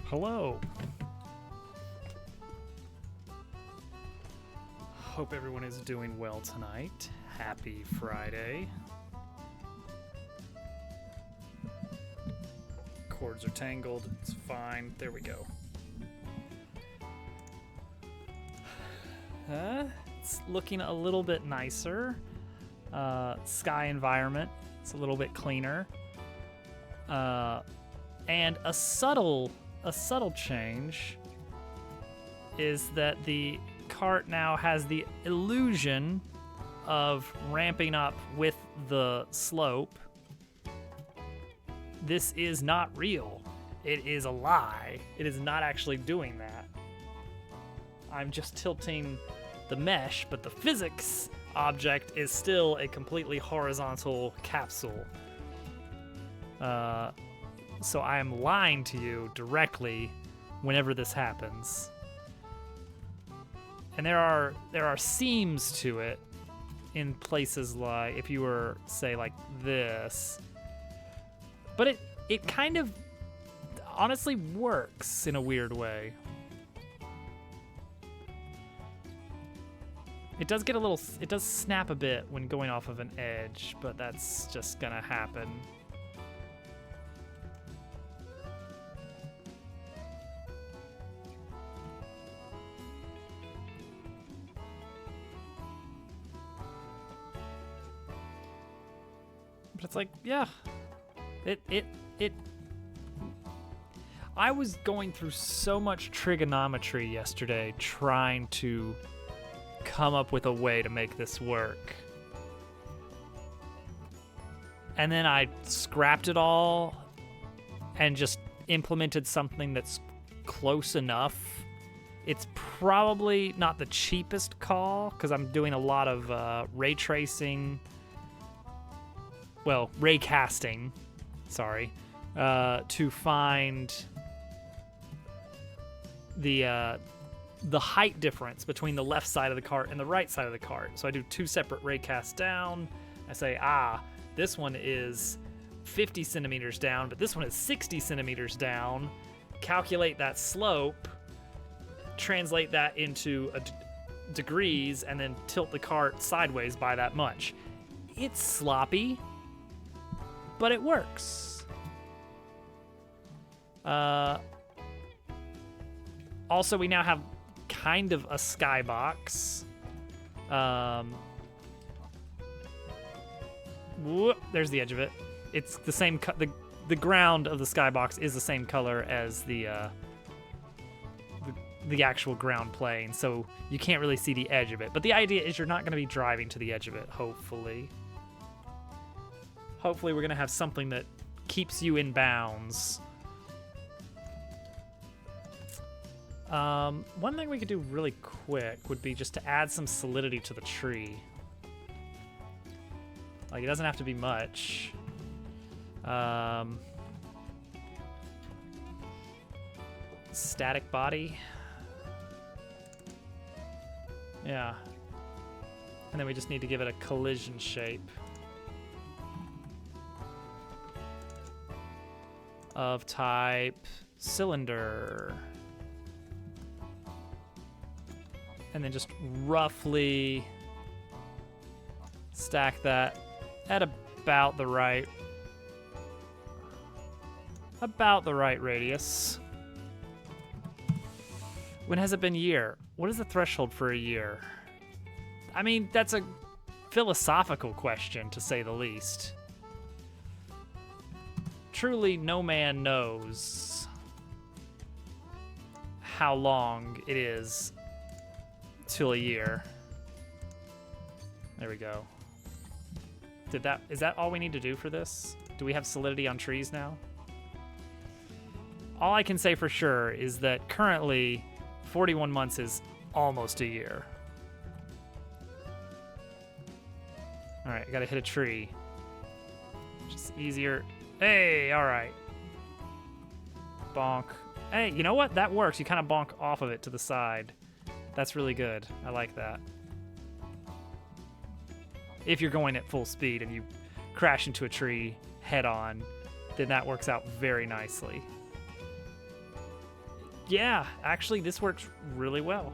Hello. Hope everyone is doing well tonight. Happy Friday. Cords are tangled. It's fine. There we go. It's looking a little bit nicer. Sky environment. It's a little bit cleaner. And a subtle change is that the cart now has the illusion of ramping up with the slope. This is not real. It is a lie. It is not actually doing that. I'm just tilting the mesh, but the physics object is still a completely horizontal capsule. So I am lying to you directly whenever this happens. And there are seams to it in places like, if you were, say, like this. But it kind of honestly works in a weird way. It does get it does snap a bit when going off of an edge, but that's just gonna happen. But it's like, yeah, I was going through so much trigonometry yesterday trying to come up with a way to make this work. And then I scrapped it all and just implemented something that's close enough. It's probably not the cheapest call because I'm doing a lot of ray tracing. Well, ray casting, sorry, to find the height difference between the left side of the cart and the right side of the cart. So I do two separate ray casts down. I say, this one is 50 centimeters down, but this one is 60 centimeters down. Calculate that slope, translate that into degrees, and then tilt the cart sideways by that much. It's sloppy, but it works. Also, we now have kind of a skybox. There's the edge of it. It's the same. The ground of the skybox is the same color as the actual ground plane, so you can't really see the edge of it. But the idea is you're not going to be driving to the edge of it. Hopefully, we're going to have something that keeps you in bounds. One thing we could do really quick would be just to add some solidity to the tree. Like, it doesn't have to be much. Static body. Yeah. And then we just need to give it a collision shape. Of type cylinder. And then just roughly stack that at about the right radius. When has it been a year? What is the threshold for a year? I mean, that's a philosophical question, to say the least. Truly, no man knows how long it is till a year. There we go. Is that all we need to do for this? Do we have solidity on trees now? All I can say for sure is that currently 41 months is almost a year. All right, I gotta hit a tree. Just easier. Hey, all right. Bonk. Hey, you know what? That works. You kind of bonk off of it to the side. That's really good. I like that. If you're going at full speed and you crash into a tree head on, then that works out very nicely. Yeah, actually, this works really well.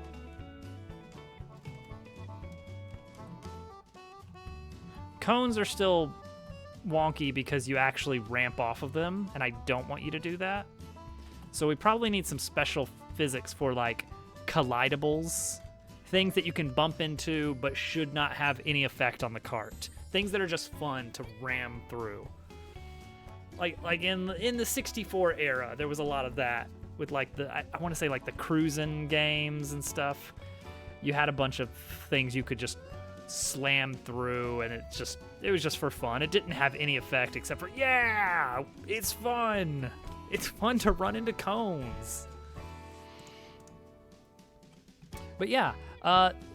Cones are still wonky because you actually ramp off of them, and I don't want you to do that. So we probably need some special physics for like collidables, things that you can bump into but should not have any effect on the cart. Things that are just fun to ram through. Like in the 64 era, there was a lot of that with like I want to say like the cruising games and stuff. You had a bunch of things you could just slam through, and it was just for fun. It didn't have any effect except for, yeah, it's fun. It's fun to run into cones. But yeah,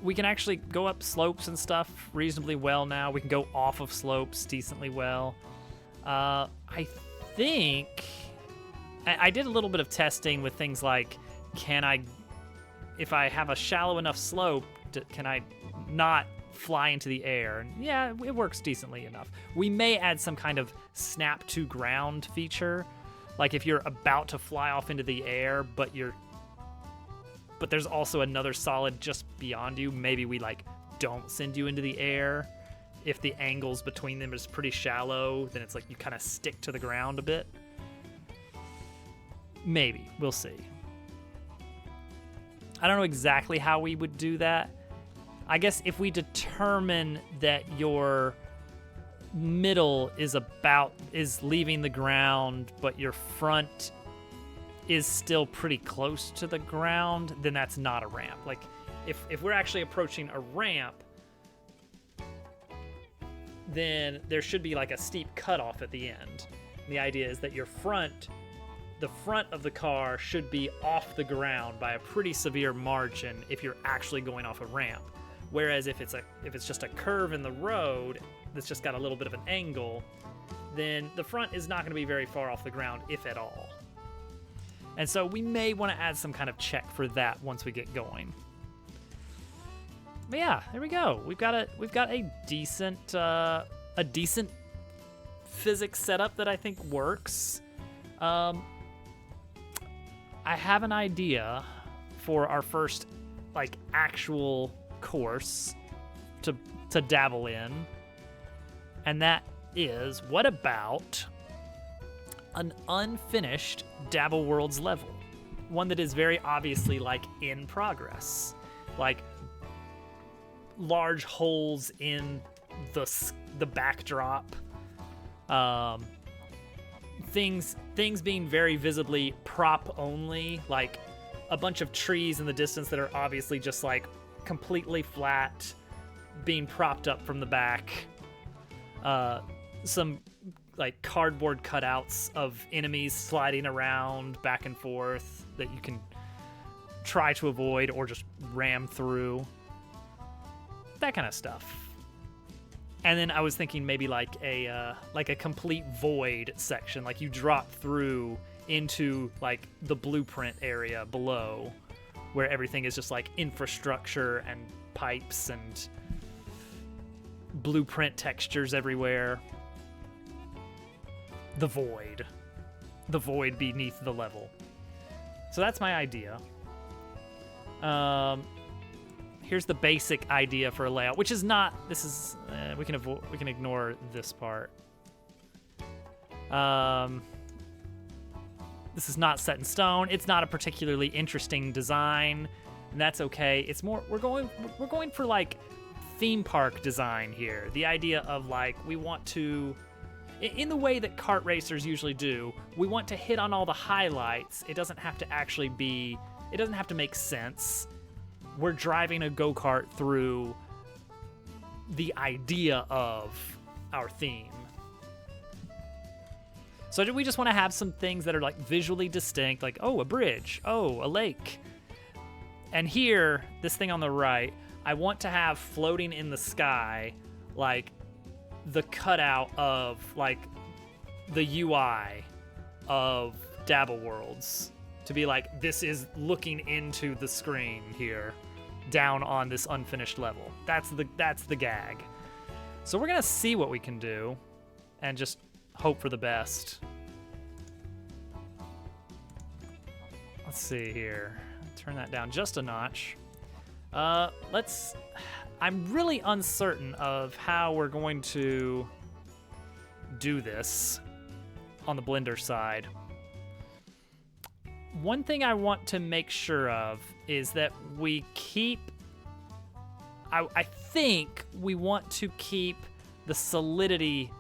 we can actually go up slopes and stuff reasonably well now. We can go off of slopes decently well. I think I did a little bit of testing with things like, if I have a shallow enough slope, can I not fly into the air? And yeah, it works decently enough. We may add some kind of snap to ground feature, like if you're about to fly off into the air, but there's also another solid just beyond you. Maybe we like don't send you into the air. If the angles between them is pretty shallow, then it's like you kind of stick to the ground a bit. Maybe. We'll see. I don't know exactly how we would do that. I guess if we determine that your middle is leaving the ground, but your front is still pretty close to the ground, then that's not a ramp. Like if we're actually approaching a ramp, then there should be like a steep cutoff at the end. And the idea is that the front of the car should be off the ground by a pretty severe margin if you're actually going off a ramp. Whereas if it's just a curve in the road that's just got a little bit of an angle, then the front is not going to be very far off the ground, if at all. And so we may want to add some kind of check for that once we get going. But yeah, there we go. We've got a decent physics setup that I think works. I have an idea for our first like actual course to dabble in, and that is, what about an unfinished Dabble Worlds level? One that is very obviously like in progress, like large holes in the backdrop, things being very visibly prop only, like a bunch of trees in the distance that are obviously just like completely flat, being propped up from the back. Some like cardboard cutouts of enemies sliding around back and forth that you can try to avoid or just ram through. That kind of stuff. And then I was thinking maybe like a complete void section, like you drop through into like the blueprint area below, where everything is just like infrastructure and pipes and blueprint textures everywhere. The void beneath the level. So that's my idea. Here's the basic idea for a layout, which is not. This is we can ignore this part. This is not set in stone. It's not a particularly interesting design, and that's okay. It's more we're going for like theme park design here. The idea of like we want to, in the way that kart racers usually do, we want to hit on all the highlights. It doesn't have to make sense. We're driving a go-kart through the idea of our theme. So we just want to have some things that are like visually distinct, like, oh, a bridge, oh, a lake. And here, this thing on the right, I want to have floating in the sky, like the cutout of like the UI of Dabble Worlds, to be like, this is looking into the screen here, down on this unfinished level. That's the gag. So we're gonna see what we can do and just hope for the best. Let's see here. Turn that down just a notch. I'm really uncertain of how we're going to do this on the Blender side. One thing I want to make sure of is that we keep, I think we want to keep the solidity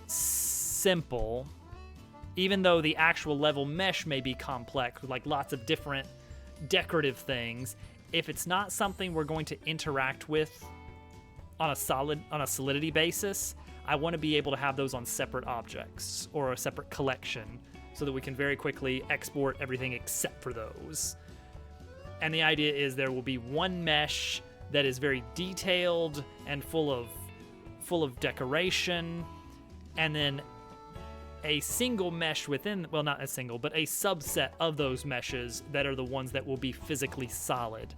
simple, even though the actual level mesh may be complex with like lots of different decorative things. If it's not something we're going to interact with on a solidity basis, I want to be able to have those on separate objects or a separate collection so that we can very quickly export everything except for those. And the idea is there will be one mesh that is very detailed and full of decoration, and then a single mesh within, well, not a single, but a subset of those meshes that are the ones that will be physically solid.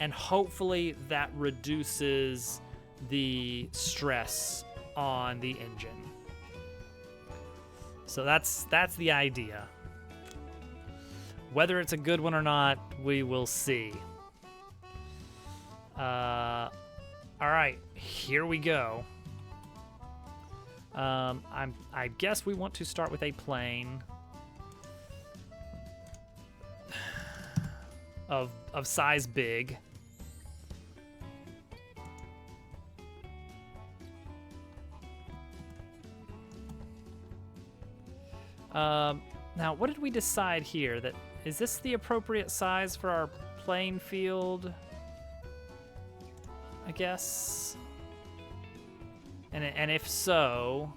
And hopefully that reduces the stress on the engine. So that's the idea. Whether it's a good one or not, we will see. All right, here we go. I guess we want to start with a plane of size big. Now, what did we decide here? That is this the appropriate size for our playing field? I guess. And if so,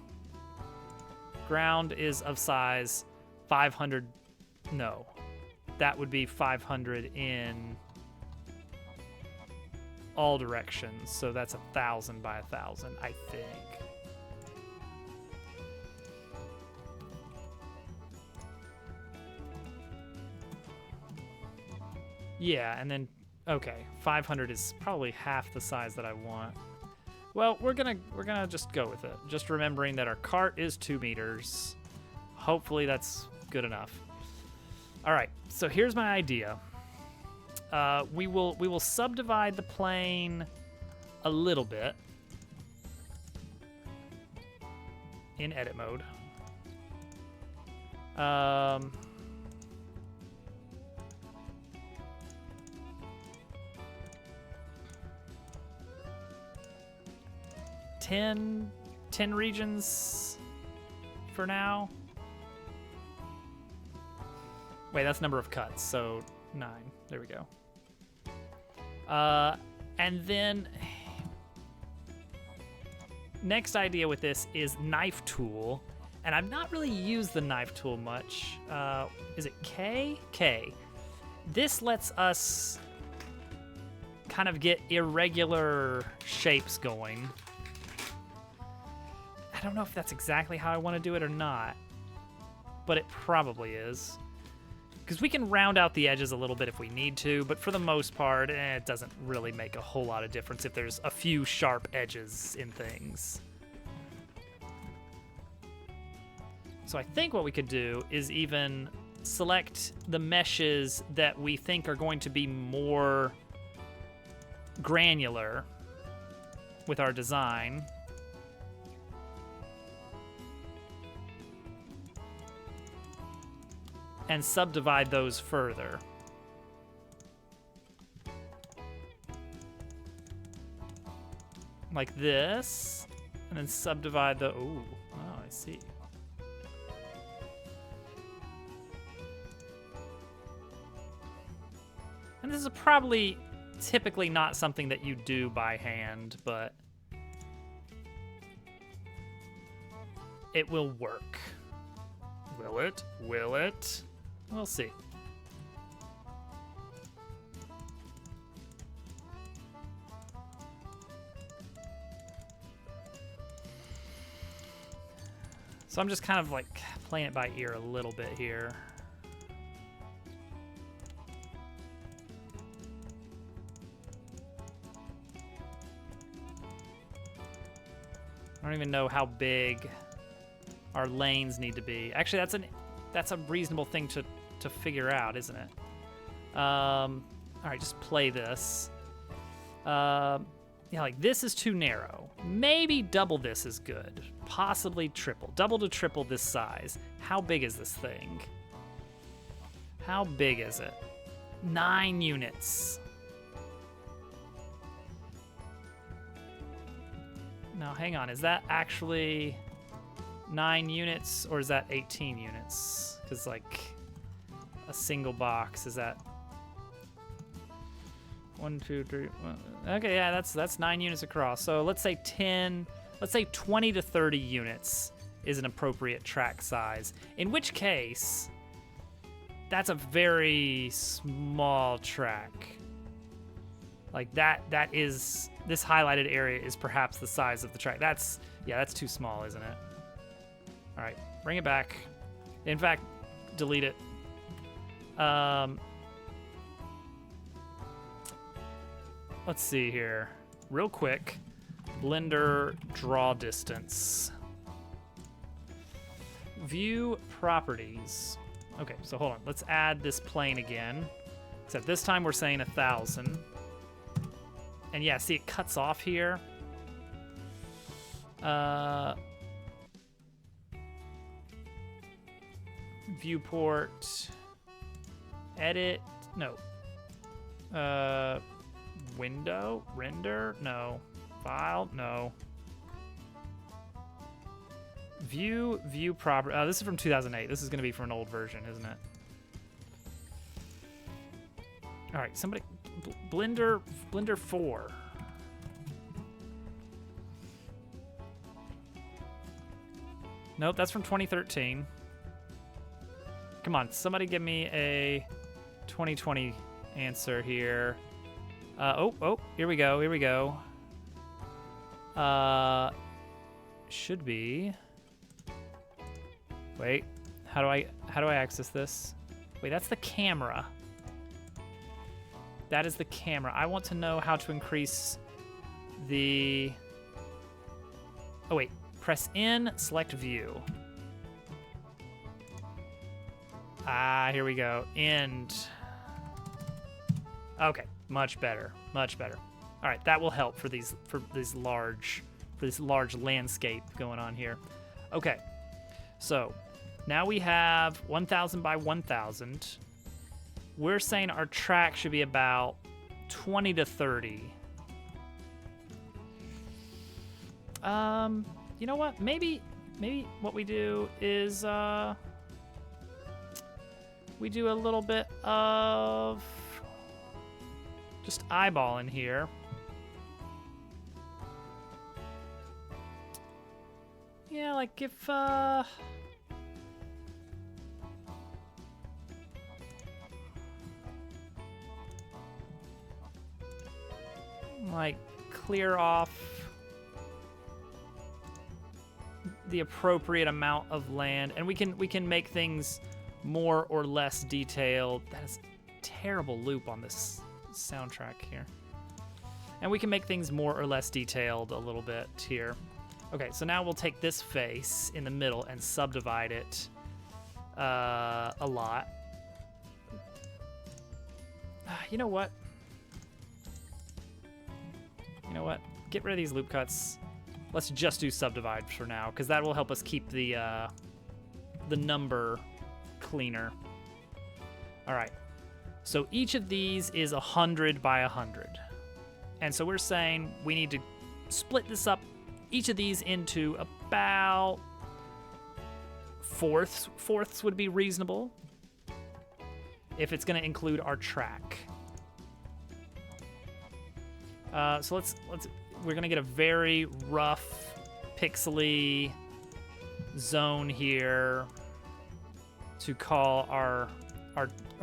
ground is of size 500. No, that would be 500 in all directions. So that's 1,000 by 1,000, I think. Yeah, and then, okay, 500 is probably half the size that I want. Well, we're gonna just go with it. Just remembering that our cart is 2 meters. Hopefully that's good enough. All right, so here's my idea. We will subdivide the plane a little bit in edit mode. 10 regions for now. Wait, that's number of cuts, so 9. There we go. And then next idea with this is knife tool, and I've not really used the knife tool much. Is it K? K. This lets us kind of get irregular shapes going. I don't know if that's exactly how I want to do it or not, but it probably is. Because we can round out the edges a little bit if we need to, but for the most part, it doesn't really make a whole lot of difference if there's a few sharp edges in things. So I think what we could do is even select the meshes that we think are going to be more granular with our design. And subdivide those further. Like this, and then subdivide the, oh, I see. And this is probably typically not something that you do by hand, but it will work. Will it? Will it? We'll see. So I'm just kind of like playing it by ear a little bit here. I don't even know how big our lanes need to be. Actually, that's a reasonable thing to figure out, isn't it? All right, just play this. Yeah, like this is too narrow. Maybe double this is good. Possibly triple. Double to triple this size. How big is this thing? How big is it? 9 units. Now, hang on. Is that actually 9 units or is that 18 units? Because, like, a single box is that 1, 2, 3. Okay, yeah, that's 9 units across. So let's say 10. Let's say 20 to 30 units is an appropriate track size. In which case, that's a very small track. Like that is, this highlighted area is perhaps the size of the track. That's too small, isn't it? All right, bring it back. In fact, delete it. Let's see here, real quick. Blender draw distance. View properties. Okay, so hold on. Let's add this plane again. Except this time we're saying 1,000. And yeah, see it cuts off here. Viewport. Edit. No. Window. Render. No. File. No. View property. This is from 2008. This is going to be from an old version, isn't it? All right, somebody. Blender 4. Nope, that's from 2013. Come on, somebody give me a 2020 answer here. Oh, here we go. Should be. Wait, how do I access this? Wait, that's the camera. That is the camera. I want to know how to increase the... Oh wait, press in, select view. Here we go, end. Okay, much better. All right, that will help for this large landscape going on here. Okay, so now we have 1,000 by 1,000. We're saying our track should be about 20 to 30. You know what? Maybe what we do is we do a little bit of just eyeballing here. Yeah, like if like clear off the appropriate amount of land, and we can make things more or less detailed. That is a terrible loop on this soundtrack here. And we can make things more or less detailed a little bit here. Okay, so now we'll take this face in the middle and subdivide it a lot. You know what? Get rid of these loop cuts. Let's just do subdivide for now, because that will help us keep the number cleaner. All right. So each of these is 100 by 100. And so we're saying we need to split this up, each of these into about fourths. Fourths would be reasonable if it's going to include our track. So we're going to get a very rough, pixely zone here to call our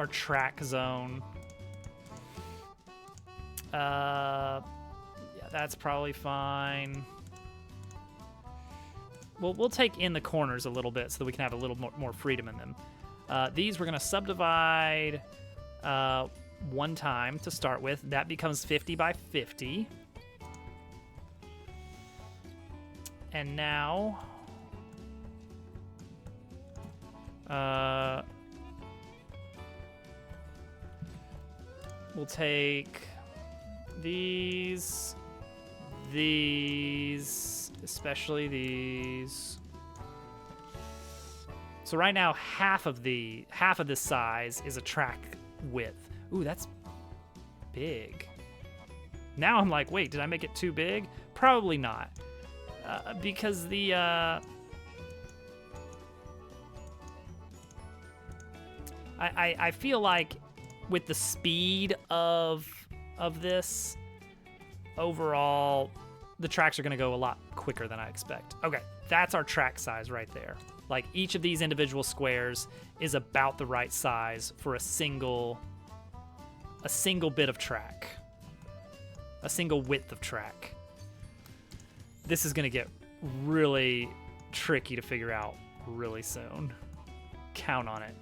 track zone. Yeah, that's probably fine. We'll take in the corners a little bit so that we can have a little more freedom in them. These we're going to subdivide one time to start with. That becomes 50 by 50. And now, we'll take these, especially these. So right now, half of this size is a track width. Ooh, that's big. Now I'm like, wait, did I make it too big? Probably not, because the I feel like with the speed of this, overall, the tracks are gonna go a lot quicker than I expect. Okay, that's our track size right there. Like each of these individual squares is about the right size for a single bit of track, a single width of track. This is gonna get really tricky to figure out really soon. Count on it.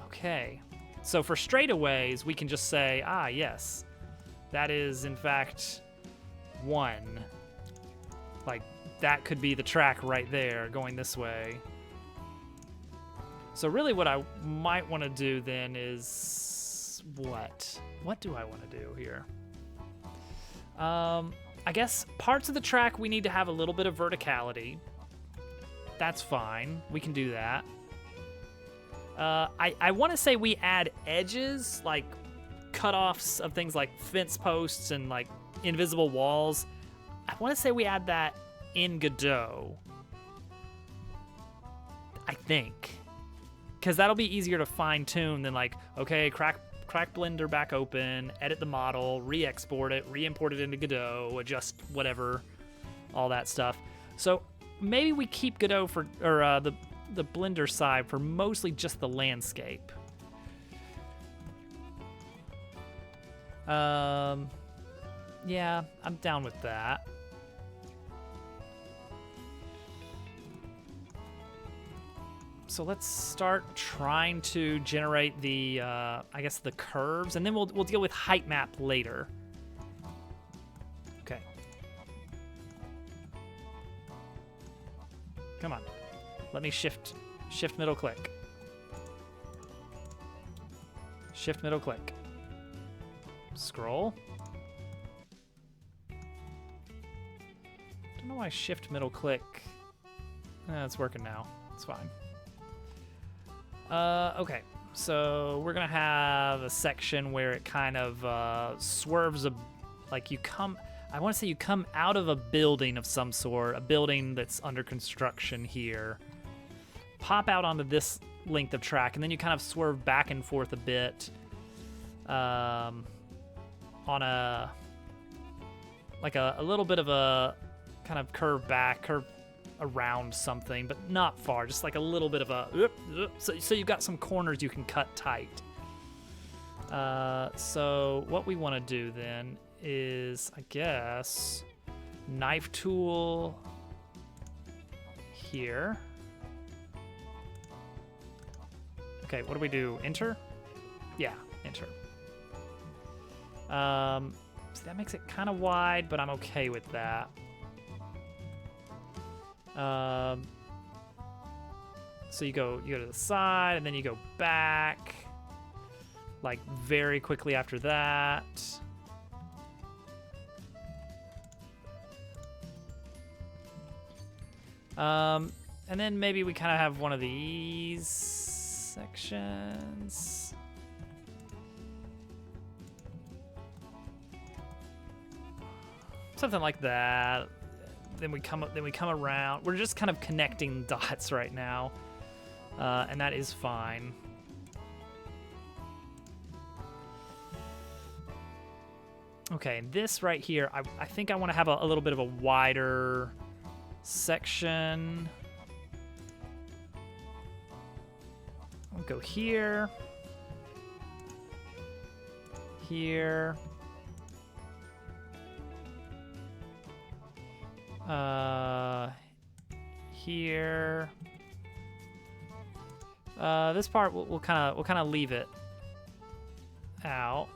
Okay. So for straightaways, we can just say, ah, yes, that is in fact 1. Like, that could be the track right there going this way. So really what I might want to do then is what? What do I want to do here? I guess parts of the track we need to have a little bit of verticality. That's fine. We can do that. I want to say we add edges, like cutoffs of things like fence posts and like invisible walls. I want to say we add that in Godot, I think, because that'll be easier to fine tune than like, okay, crack Blender back open, edit the model, re-export it, re-import it into Godot, adjust whatever, all that stuff. So maybe we keep Godot for, or the Blender side for mostly just the landscape. Yeah, I'm down with that. So let's start trying to generate the, I guess the curves, and then we'll deal with height map later. Okay. Come on. Let me shift middle click. Shift middle click. Scroll. Don't know why shift middle click. It's working now. It's fine. Okay, so we're gonna have a section where it kind of swerves like you come. I want to say you come out of a building of some sort, a building that's under construction here. Pop out onto this length of track, and then you kind of swerve back and forth a bit on a little bit of a kind of curve around something, but not far, just like a little bit of a so you've got some corners you can cut tight. So what we want to do then is, I guess, knife tool here. Okay, what do we do? Enter? Yeah, enter. So that makes it kind of wide, but I'm okay with that. So you go to the side, and then you go back, like very quickly after that. And then maybe we kind of have one of these sections. Something like that. Then we come around. We're just kind of connecting dots right now, and that is fine. Okay, this right here, I think I want to have a little bit of a wider section. I'll go here, here. Here. This part we'll kind of leave it out.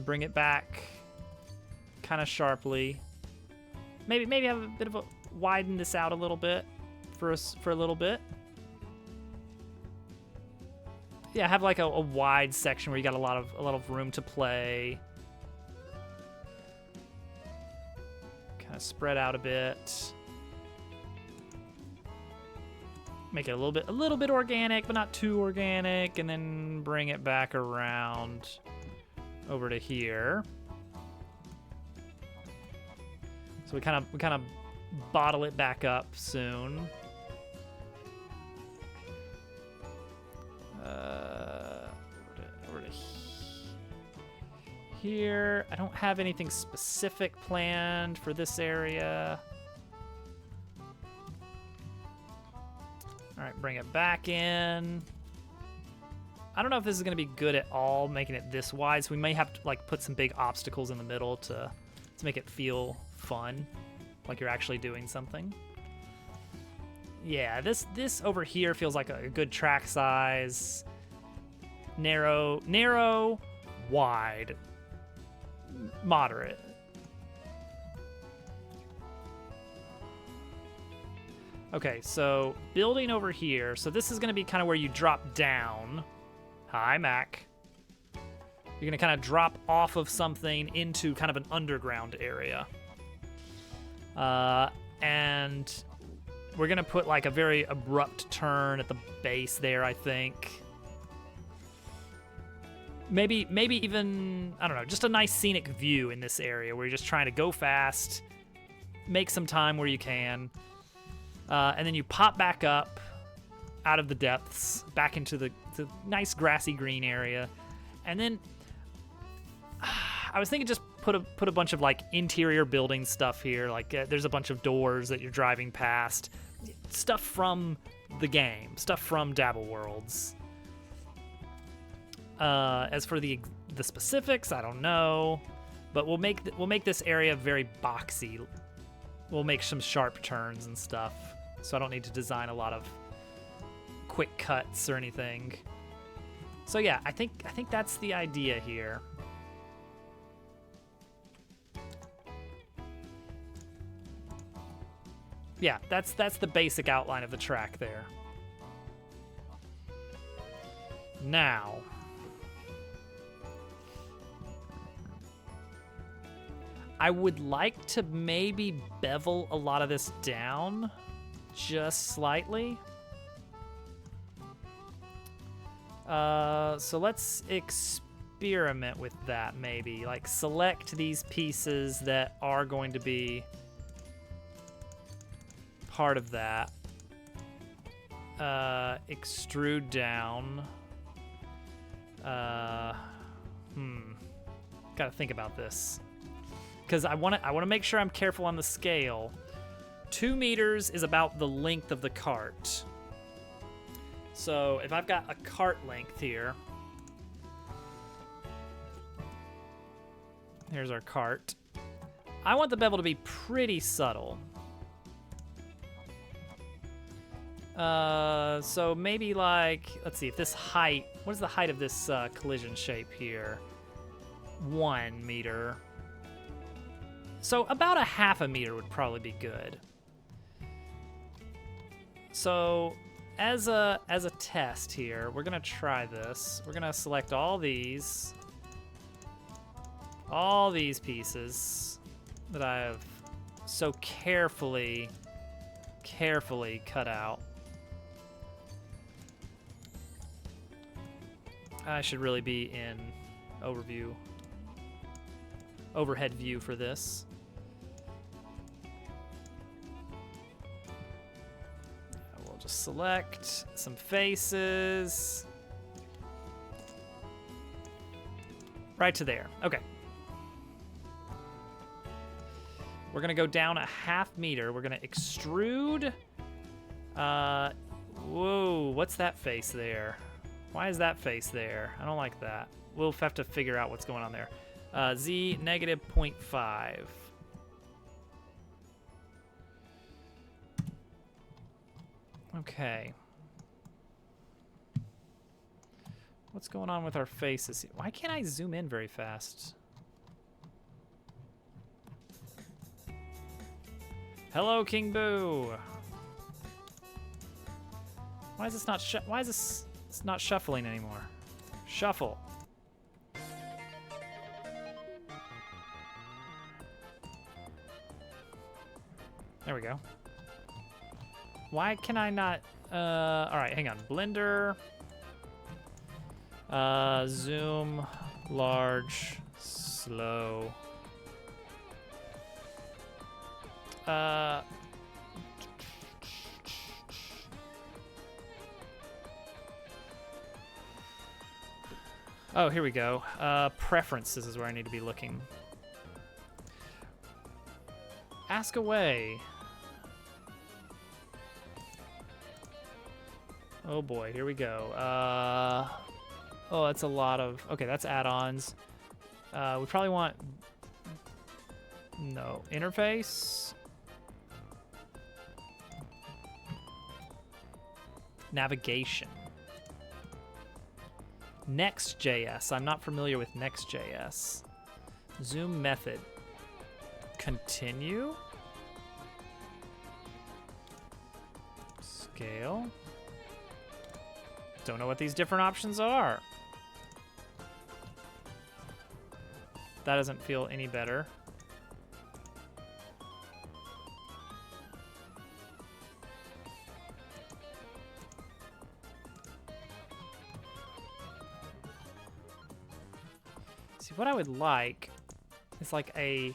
bring it back kind of sharply. Maybe have a bit of a widen this out a little bit for a little bit. Yeah, have like a wide section where you got a lot of room to play. Kind of spread out a bit. Make it a little bit organic, but not too organic, and then bring it back around over to here. So we kind of bottle it back up soon. Over to here. I don't have anything specific planned for this area. All right, bring it back in. I don't know if this is going to be good at all, making it this wide, so we may have to like put some big obstacles in the middle to make it feel fun, like you're actually doing something. Yeah, this over here feels like a good track size. Narrow, wide, moderate. Okay, so building over here. So this is going to be kind of where you drop down. Hi, Mac. You're going to kind of drop off of something into kind of an underground area. And we're going to put like a very abrupt turn at the base there, I think. Maybe even, I don't know, just a nice scenic view in this area where you're just trying to go fast, make some time where you can. And then you pop back up out of the depths, back into the nice grassy green area. And then I was thinking just put a bunch of like interior building stuff here. Like there's a bunch of doors that you're driving past. Stuff from the game, stuff from Dabble Worlds. As for the specifics, I don't know, but we'll make this area very boxy. We'll make some sharp turns and stuff, so I don't need to design a lot of quick cuts or anything. So yeah, I think that's the idea here. Yeah, that's the basic outline of the track there. Now, I would like to maybe bevel a lot of this down just slightly. So let's experiment with that maybe. Like select these pieces that are going to be part of that. Extrude down. Gotta think about this. Because I want to make sure I'm careful on the scale. 2 meters is about the length of the cart. So if I've got a cart length here, here's our cart. I want the bevel to be pretty subtle. So maybe like, let's see if this height, what is the height of this collision shape here? 1 meter. So about a half a meter would probably be good. So as a test here, we're gonna try this. We're gonna select all these pieces that I have so carefully cut out. I should really be in overhead view for this. We'll just select some faces. Right to there. Okay. We're gonna go down a half meter. We're gonna extrude. Whoa, what's that face there? Why is that face there? I don't like that. We'll have to figure out what's going on there. Z negative 0.5. Okay. What's going on with our faces? Why can't I zoom in very fast? Hello, King Boo. Why is this not why is this it's not shuffling anymore? Shuffle. There we go. Why can I not all right, hang on. Blender. Zoom, large, slow. Oh, here we go. Preferences is where I need to be looking. Ask away. Oh boy, here we go. Oh, that's a lot of... Okay, that's add-ons. We probably want... No. Interface. Navigation. Next.js. I'm not familiar with Next.js. Zoom method. Continue. Scale. Don't know what these different options are. That doesn't feel any better. See, what I would like is like a...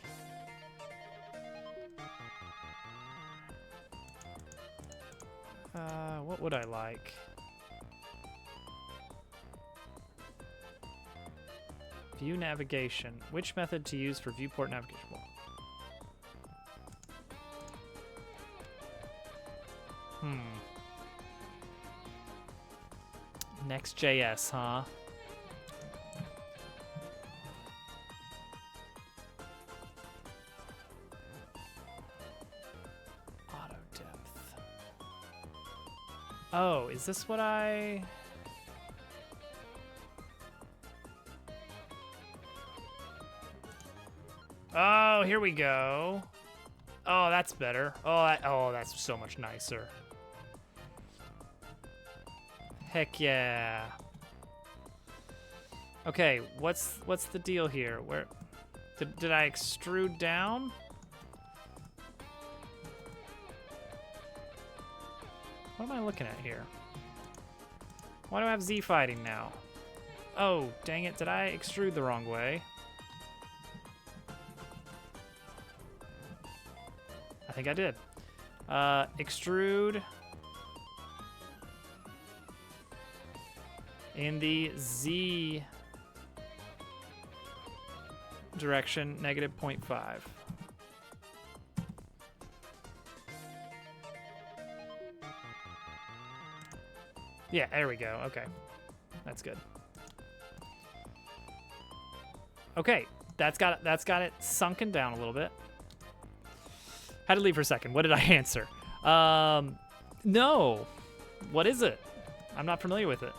what would I like? View navigation. Which method to use for viewport navigation? Next.js, huh? Auto depth. Oh, is this what I... Oh, here we go. Oh, that's better. Oh, that's so much nicer. Heck yeah. Okay, what's the deal here? Where did I extrude down? What am I looking at here? Why do I have Z fighting now? Oh, dang it, did I extrude the wrong way? I think I did. Extrude in the Z direction, -0.5. Yeah, there we go. Okay. That's good. Okay, that's got it sunken down a little bit. Had to leave for a second. What did I answer? No. What is it? I'm not familiar with it.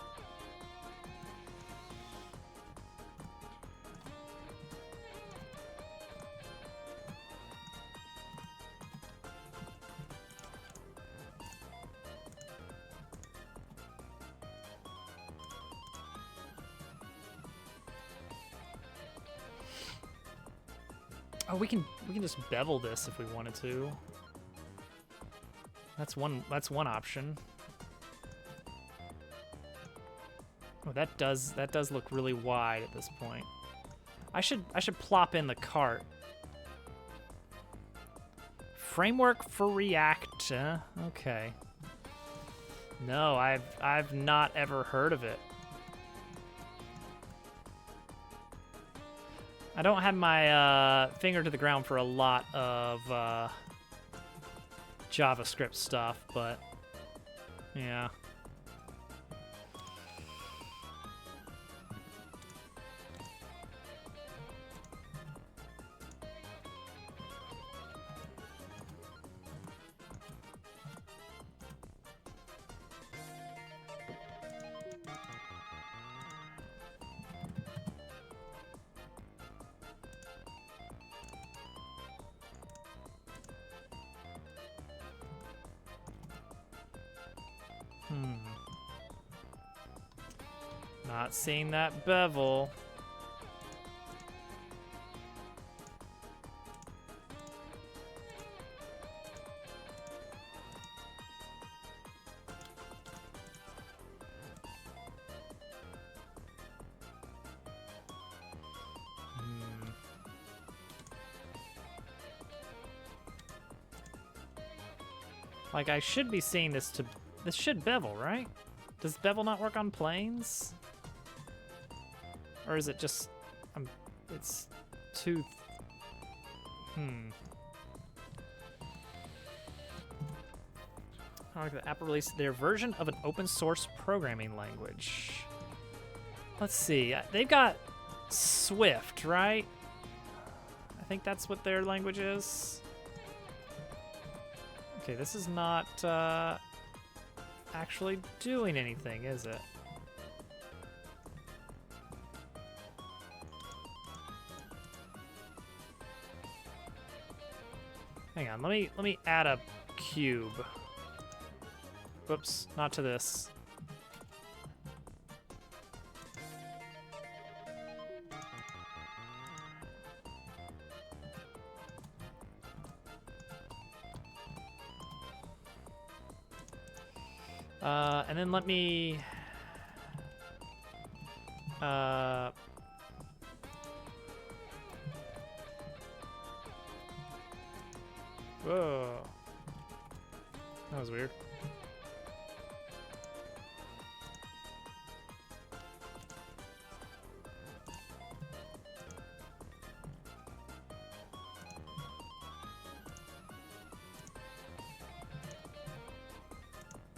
Oh, we can just bevel this if we wanted to. That's one option. Oh, that does look really wide at this point. I should plop in the cart. Framework for React. Okay. No, I've not ever heard of it. I don't have my finger to the ground for a lot of JavaScript stuff, but yeah. Not seeing that bevel. Like, I should be seeing this to... This should bevel, right? Does bevel not work on planes? Or is it just... it's too... I like the Apple released their version of an open source programming language. Let's see. They've got Swift, right? I think that's what their language is. Okay, this is not actually doing anything, is it? Hang on, let me add a cube. Whoops, not to this. And then let me... Whoa. That was weird.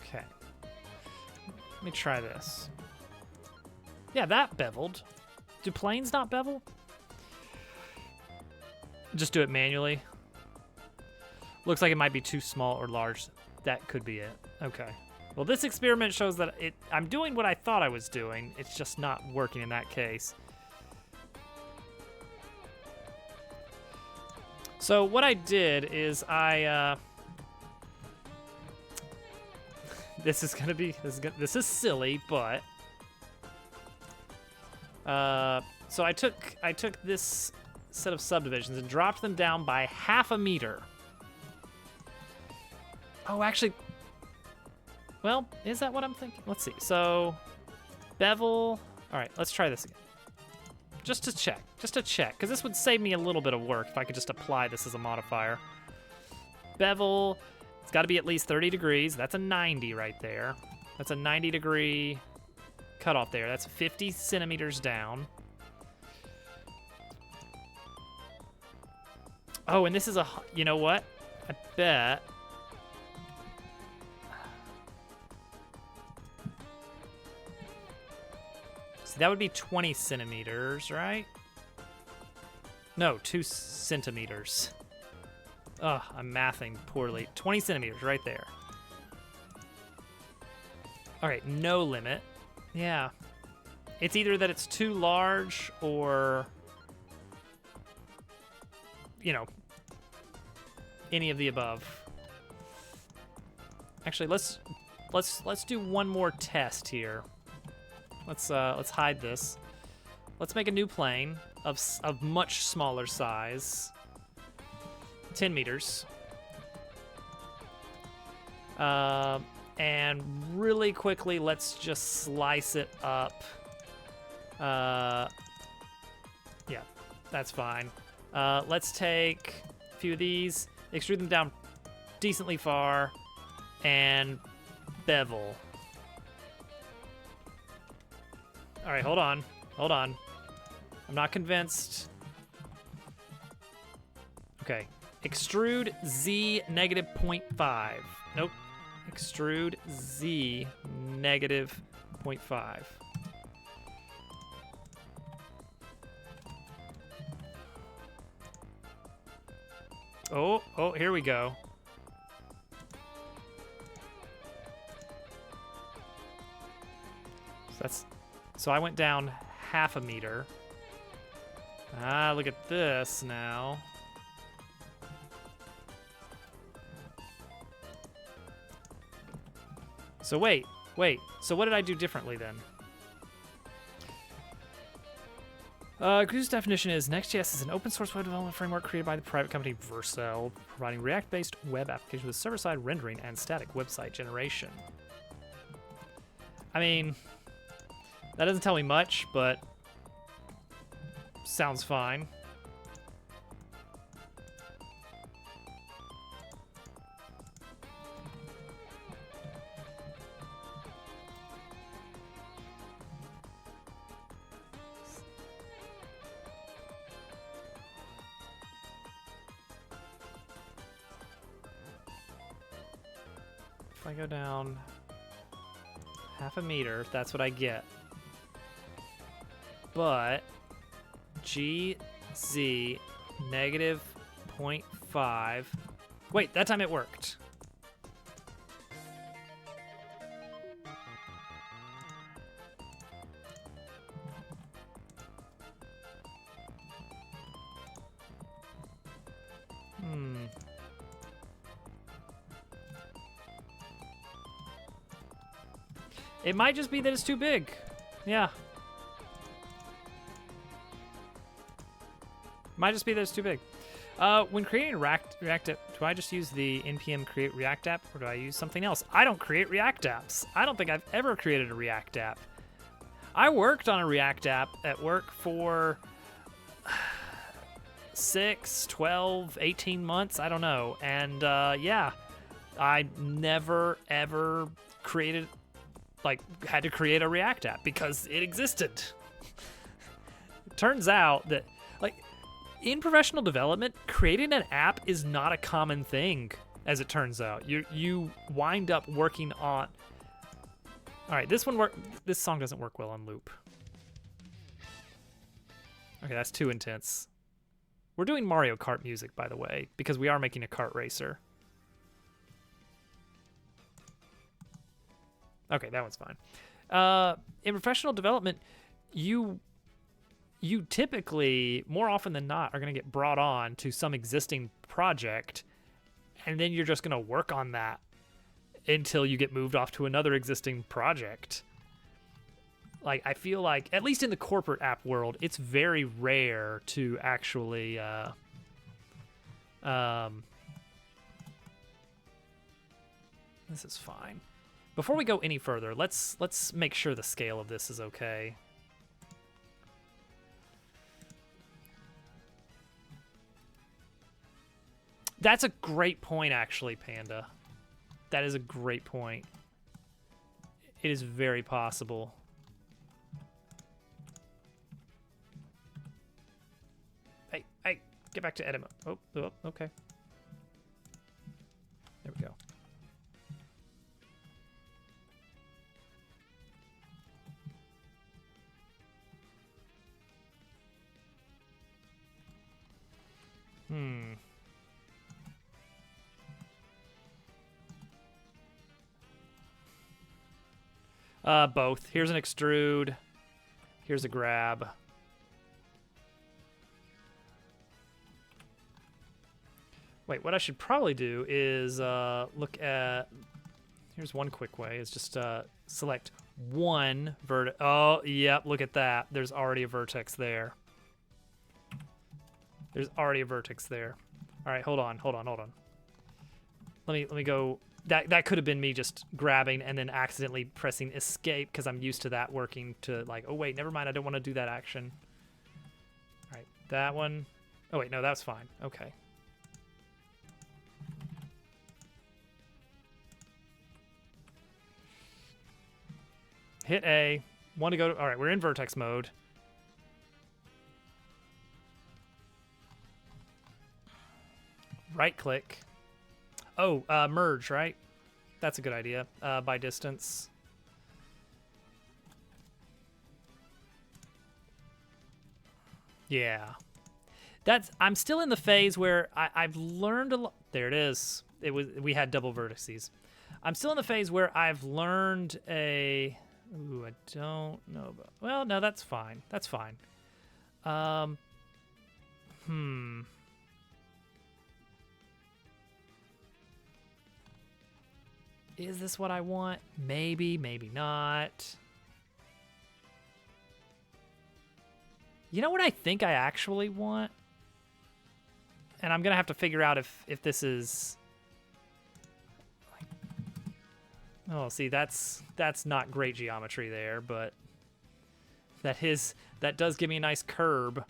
Okay. Let me try this. Yeah, that beveled. Do planes not bevel? Just do it manually. Looks like it might be too small or large. That could be it. Okay. Well, this experiment shows that I'm doing what I thought I was doing. It's just not working in that case. So what I did is this is silly, but so I took this set of subdivisions and dropped them down by 0.5 meter. Oh, actually, well, is that what I'm thinking? Let's see. So, bevel. All right, let's try this again. Just to check, because this would save me a little bit of work if I could just apply this as a modifier. Bevel, it's got to be at least 30 degrees. That's a 90 right there. That's a 90-degree cutoff there. That's 50 centimeters down. Oh, and this is you know what? I bet. See, that would be 20 centimeters, right? No, 2 centimeters. Ugh, I'm mathing poorly. 20 centimeters right there. All right, no limit. Yeah. It's either that it's too large or, you know, any of the above. Actually, let's do one more test here. Let's hide this. Let's make a new plane of much smaller size. 10 meters. And really quickly, let's just slice it up. Yeah, that's fine. Let's take a few of these, extrude them down decently far, and bevel. All right, hold on. I'm not convinced. Okay, extrude Z negative 0.5. Nope, extrude Z negative 0.5. Oh, here we go. So I went down 0.5 meter. Ah, look at this now. So wait, Wait, so what did I do differently then? Cruise definition is Next.js is an open source web development framework created by the private company Vercel, providing React-based web applications with server-side rendering and static website generation. I mean, that doesn't tell me much, but sounds fine. If I go down half a meter, that's what I get. But GZ negative 0.5. Wait, that time it worked. It might just be that it's too big. Yeah. Might just be that it's too big. When creating a React app, do I just use the npm create React app, or do I use something else? I don't create React apps. I don't think I've ever created a React app. I worked on a React app at work for 6, 12, 18 months. I don't know. And yeah, I never, ever created, had to create a React app because it existed. It turns out that, in professional development, creating an app is not a common thing, as it turns out. You wind up working on... All right, this song doesn't work well on loop. Okay, that's too intense. We're doing Mario Kart music, by the way, because we are making a kart racer. Okay, that one's fine. In professional development, you typically, more often than not, are going to get brought on to some existing project, and then you're just going to work on that until you get moved off to another existing project. I feel like, at least in the corporate app world, it's very rare to actually this is fine. Before we go any further, let's make sure the scale of this is okay. That's a great point, actually, Panda. That is a great point. It is very possible. Hey, get back to edit mode. Oh, okay. There we go. Both. Here's an extrude. Here's a grab. Wait, what I should probably do is look at... Here's one quick way, is just select one vertex. Oh, yep, look at that. There's already a vertex there. There's already a vertex there. All right, hold on. Let me go... That could have been me just grabbing and then accidentally pressing escape because I'm used to that working to oh wait, never mind, I don't want to do that action. All right, that one. Oh wait, no, that's fine. Okay. Hit A. Want to go to... All right, we're in vertex mode. Right click. Oh, merge, right? That's a good idea. By distance. Yeah. I'm still in the phase where I've learned a lot. There it is. We had double vertices. I'm still in the phase where I've learned a... Ooh, I don't know about... Well, no, that's fine. That's fine. Is this what I want? Maybe, maybe not. You know what I think I actually want? And I'm gonna have to figure out if this is... Oh, see, that's not great geometry there, but that does give me a nice curb.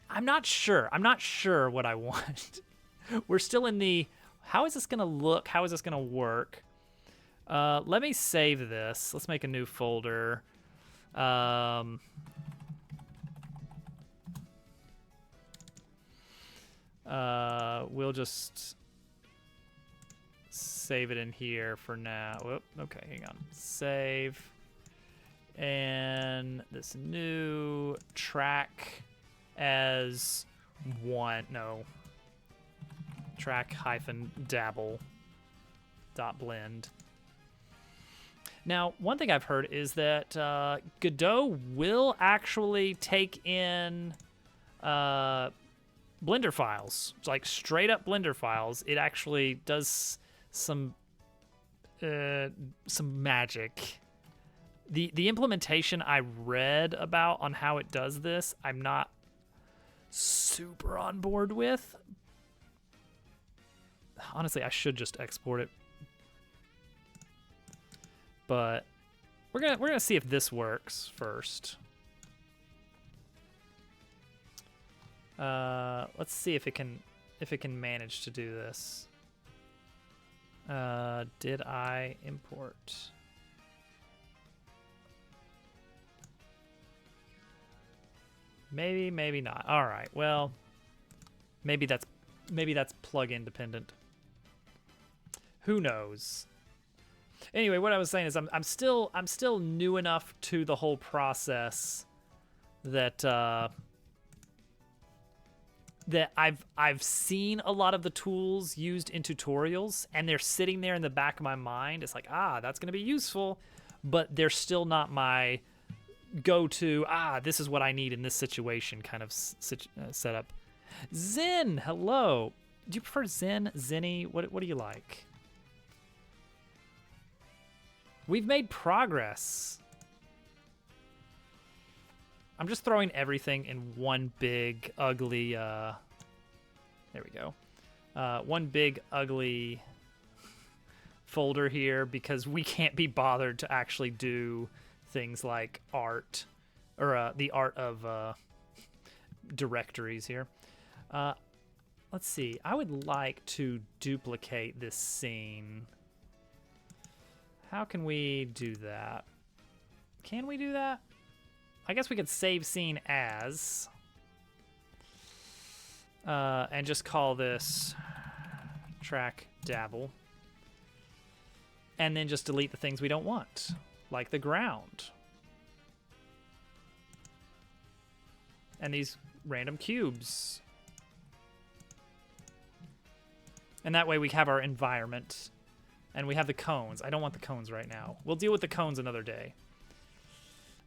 I'm not sure. I'm not sure what I want. We're still in the, how is this gonna look? How is this gonna work? Let me save this. Let's make a new folder. We'll just save it in here for now. Whoop, okay, hang on. Save. And this new track as one, no. Track hyphen dabble dot blend. Now, one thing I've heard is that Godot will actually take in Blender files. It's like straight up Blender files. It actually does some magic. The implementation I read about on how it does this, I'm not super on board with. Honestly, I should just export it. But we're gonna see if this works first. Let's see if it can manage to do this. Did I import? Maybe, maybe not. All right. Well, maybe that's plugin dependent. Who knows? Anyway, what I was saying is I'm still new enough to the whole process that that I've seen a lot of the tools used in tutorials, and they're sitting there in the back of my mind. It's like, that's going to be useful, but they're still not my go-to, this is what I need in this situation kind of setup. Zen, hello. Do you prefer Zen, Zenny? What do you like? We've made progress. I'm just throwing everything in one big ugly, there we go. One big ugly folder here because we can't be bothered to actually do things like art, or the art of directories here. Let's see, I would like to duplicate this scene. How can we do that? Can we do that? I guess we could save scene as, and just call this track dabble, and then just delete the things we don't want, like the ground and these random cubes. And that way we have our environment and we have the cones. I don't want the cones right now. We'll deal with the cones another day.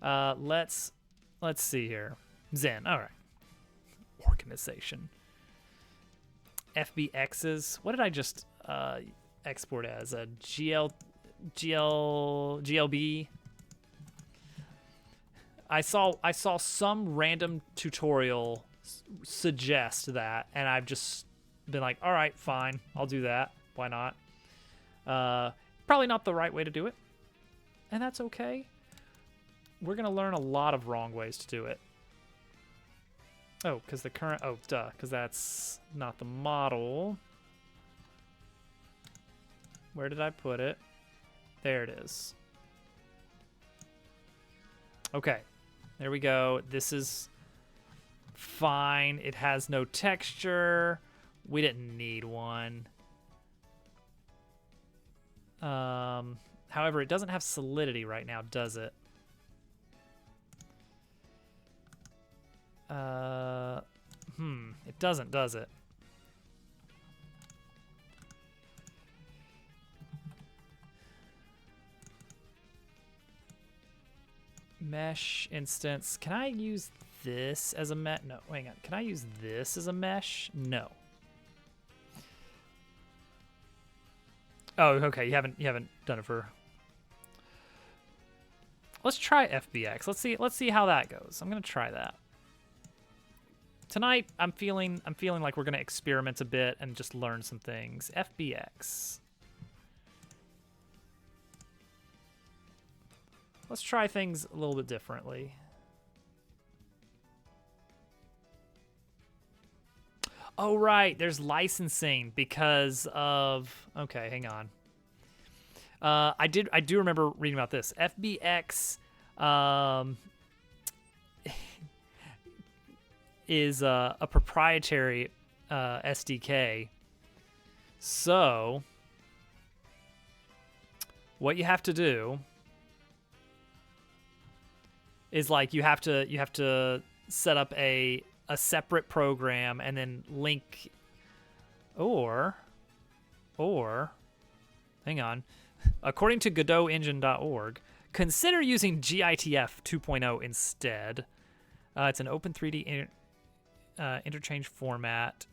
Let's see here. Zen, all right. Organization. FBXs. What did I just export as? A GLB. I saw some random tutorial suggest that, and I've just been like, all right, fine, I'll do that. Why not? Probably not the right way to do it, and that's okay. We're gonna learn a lot of wrong ways to do it. Oh, because the current, oh, duh, because that's not the model. Where did I put it? There it is. Okay, there we go. This is fine. It has no texture. We didn't need one. However, it doesn't have solidity right now, does it? It doesn't, does it? Mesh instance. Can I use this as a mesh? No, hang on. Can I use this as a mesh? No. Oh, okay. You haven't done it for. Let's try FBX. Let's see how that goes. I'm gonna try that. Tonight, I'm feeling like we're gonna experiment a bit and just learn some things. FBX. Let's try things a little bit differently. Oh, right. There's licensing because of... Okay, hang on. I do remember reading about this. FBX is a proprietary SDK. So what you have to do is like you have to set up a separate program and then link or hang on. According to GodotEngine.org, consider using GITF 2.0 instead. It's an open 3D interchange format,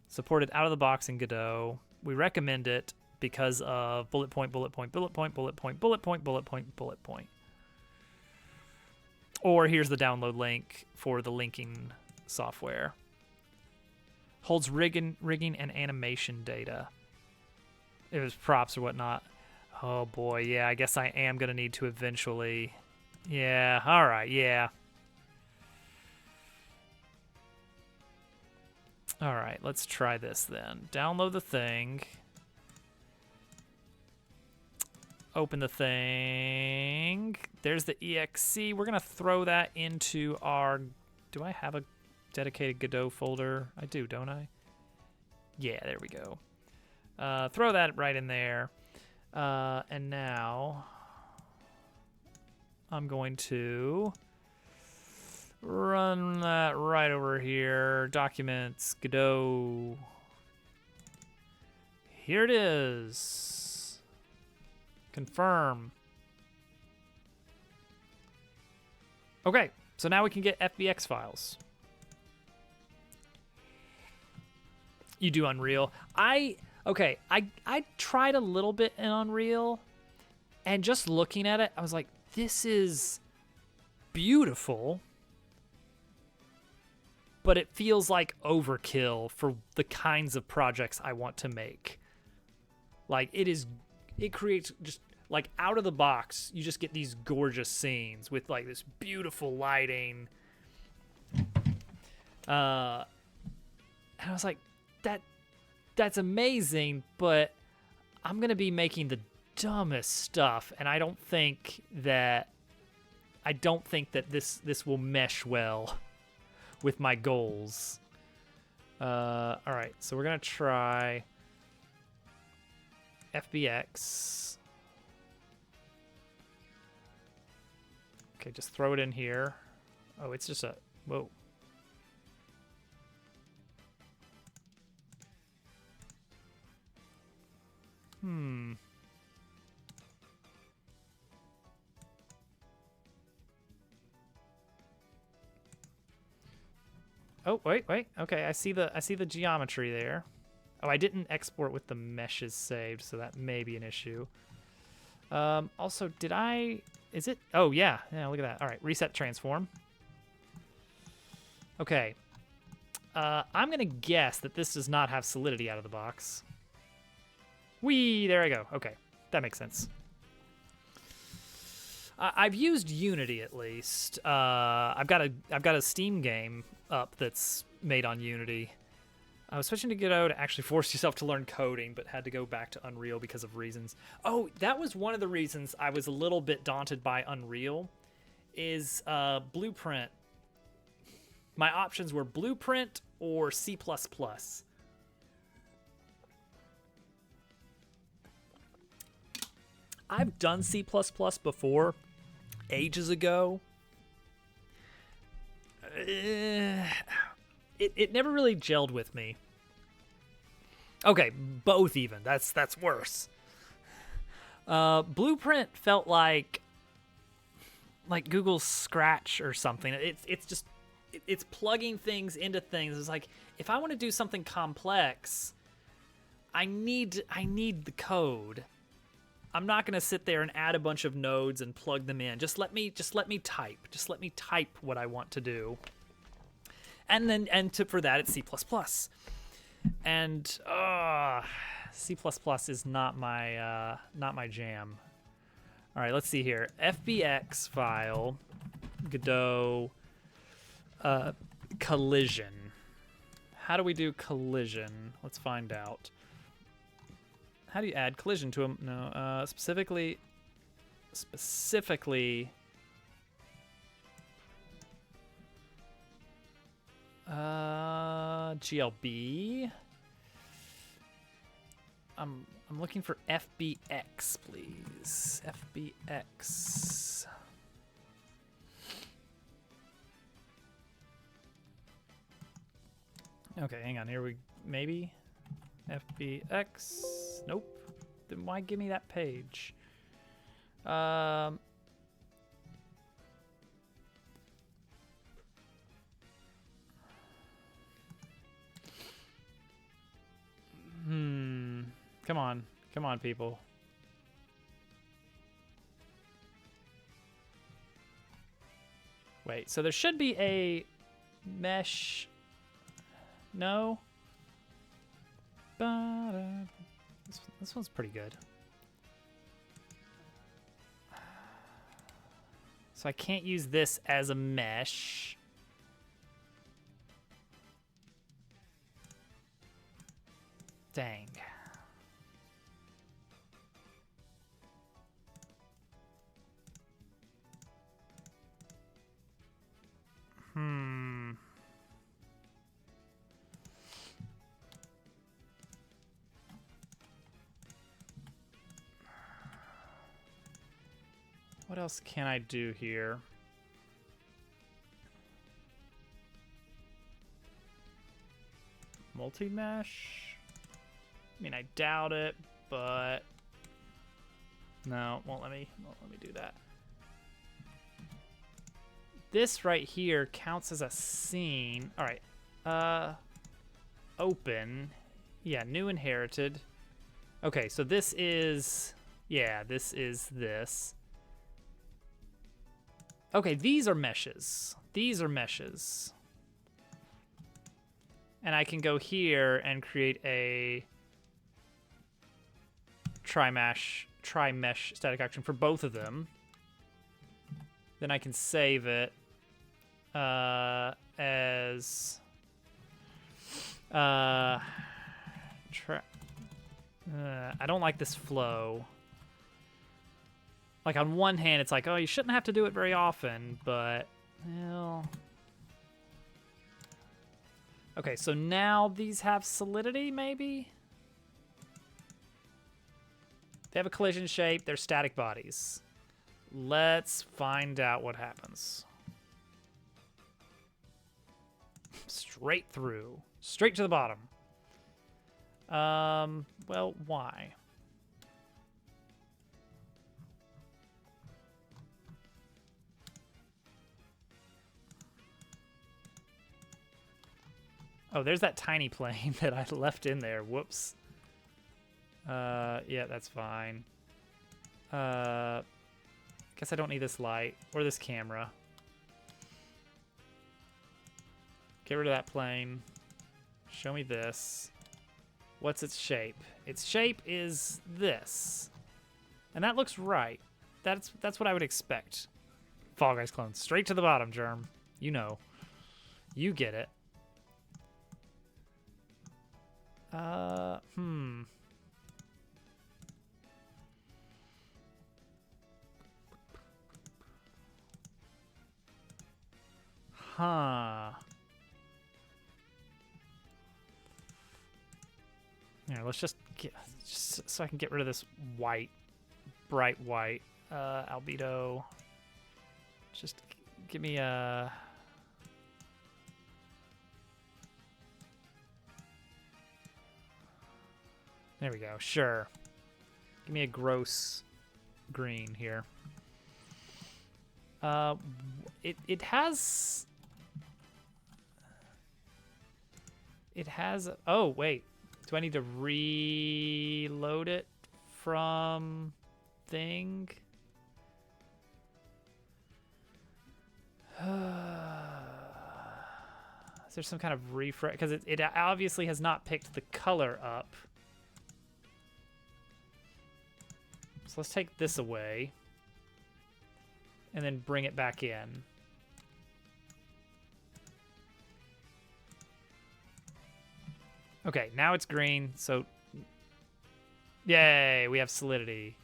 supported out of the box in Godot. We recommend it because of bullet point, bullet point, bullet point, bullet point, bullet point, bullet point, bullet point. Or here's the download link for the linking software. Holds rigging and animation data. It was props or whatnot. Oh boy, yeah, I guess I am gonna need to eventually. Yeah, all right, yeah. All right, let's try this then. Download the thing. Open the thing. There's the exe. We're gonna throw that into our... Do I have a dedicated Godot folder? I do, don't I? Yeah, there we go. Throw that right in there. And now I'm going to run that right over here. Documents, Godot. Here it is. Confirm. Okay, so now we can get FBX files. You do Unreal. I tried a little bit in Unreal, and just looking at it, I was like, this is beautiful, but it feels like overkill for the kinds of projects I want to make. Like, it creates just, like, out of the box, you just get these gorgeous scenes with, like, this beautiful lighting. And I was like, that's amazing, but I'm going to be making the dumbest stuff, and I don't think that this will mesh well with my goals. All right, so we're going to try FBX. Okay, just throw it in here. Oh, it's just a... Whoa. Oh, wait. Okay, I see the geometry there. Oh, I didn't export with the meshes saved, so that may be an issue. Also, is it? Oh, yeah, look at that. All right, reset transform. Okay. I'm going to guess that this does not have Solidity out of the box. Whee! There I go. Okay, that makes sense. I've used Unity at least. I've got a Steam game up that's made on Unity. I was switching to Godot to actually force yourself to learn coding, but had to go back to Unreal because of reasons. Oh, that was one of the reasons I was a little bit daunted by Unreal. Is Blueprint. My options were Blueprint or C++. I've done C++ before, ages ago. It never really gelled with me. Okay, both even. That's worse. Blueprint felt like Google's Scratch or something. It's plugging things into things. It's like, if I want to do something complex, I need the code. I'm not gonna sit there and add a bunch of nodes and plug them in. Just let me type. Just let me type what I want to do. And for that it's C++. And C++ is not my jam. All right, let's see here. FBX file, Godot, collision. How do we do collision? Let's find out. How do you add collision to a specifically GLB. I'm looking for FBX, please. FBX. Okay, hang on. Here we maybe FBX. Nope. Then why give me that page? Come on. Come on, people. Wait, so there should be a mesh. No? This one's pretty good. So I can't use this as a mesh. Dang. What else can I do here? Multi-mesh? I mean, I doubt it, but no, won't let me do that. This right here counts as a scene. All right. Open. Yeah, new inherited. Okay, so this is, yeah, this is this. Okay, these are meshes. These are meshes. And I can go here and create a tri-mesh static action for both of them. Then I can save it as I don't like this flow. Like, on one hand, it's like, oh, you shouldn't have to do it very often, but, well. Okay, so now these have solidity, maybe? They have a collision shape. They're static bodies. Let's find out what happens. Straight through. Straight to the bottom. Well, why? Oh, there's that tiny plane that I left in there. Whoops. Yeah, that's fine. Guess I don't need this light or this camera. Get rid of that plane. Show me this. What's its shape? Its shape is this. And that looks right. That's what I would expect. Fall Guys clone. Straight to the bottom, Germ. You know. You get it. Huh. Here, let's just so I can get rid of this white, bright white, albedo. Just give me a. There we go. Sure. Give me a gross green here. It has. Oh wait. Do I need to reload it from thing? Is there some kind of refresh? Because it obviously has not picked the color up. So let's take this away. And then bring it back in. Okay, now it's green, so... Yay, we have solidity.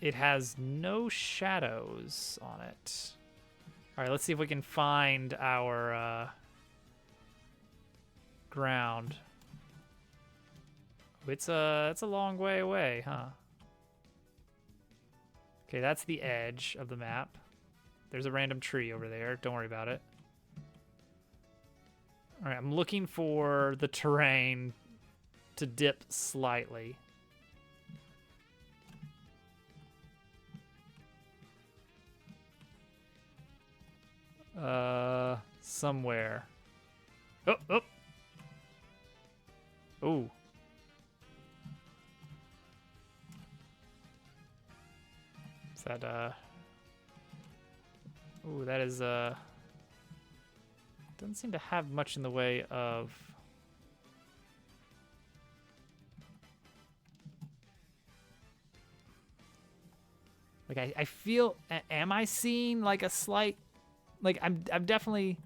It has no shadows on it. All right, let's see if we can find our ground. It's a long way away, huh? Okay, that's the edge of the map. There's a random tree over there. Don't worry about it. All right, I'm looking for the terrain to dip slightly. Somewhere. Oh, oh. Ooh. Is that, ooh, that is, doesn't seem to have much in the way of... Like, I feel, am I seeing, like, a slight... Like, I'm definitely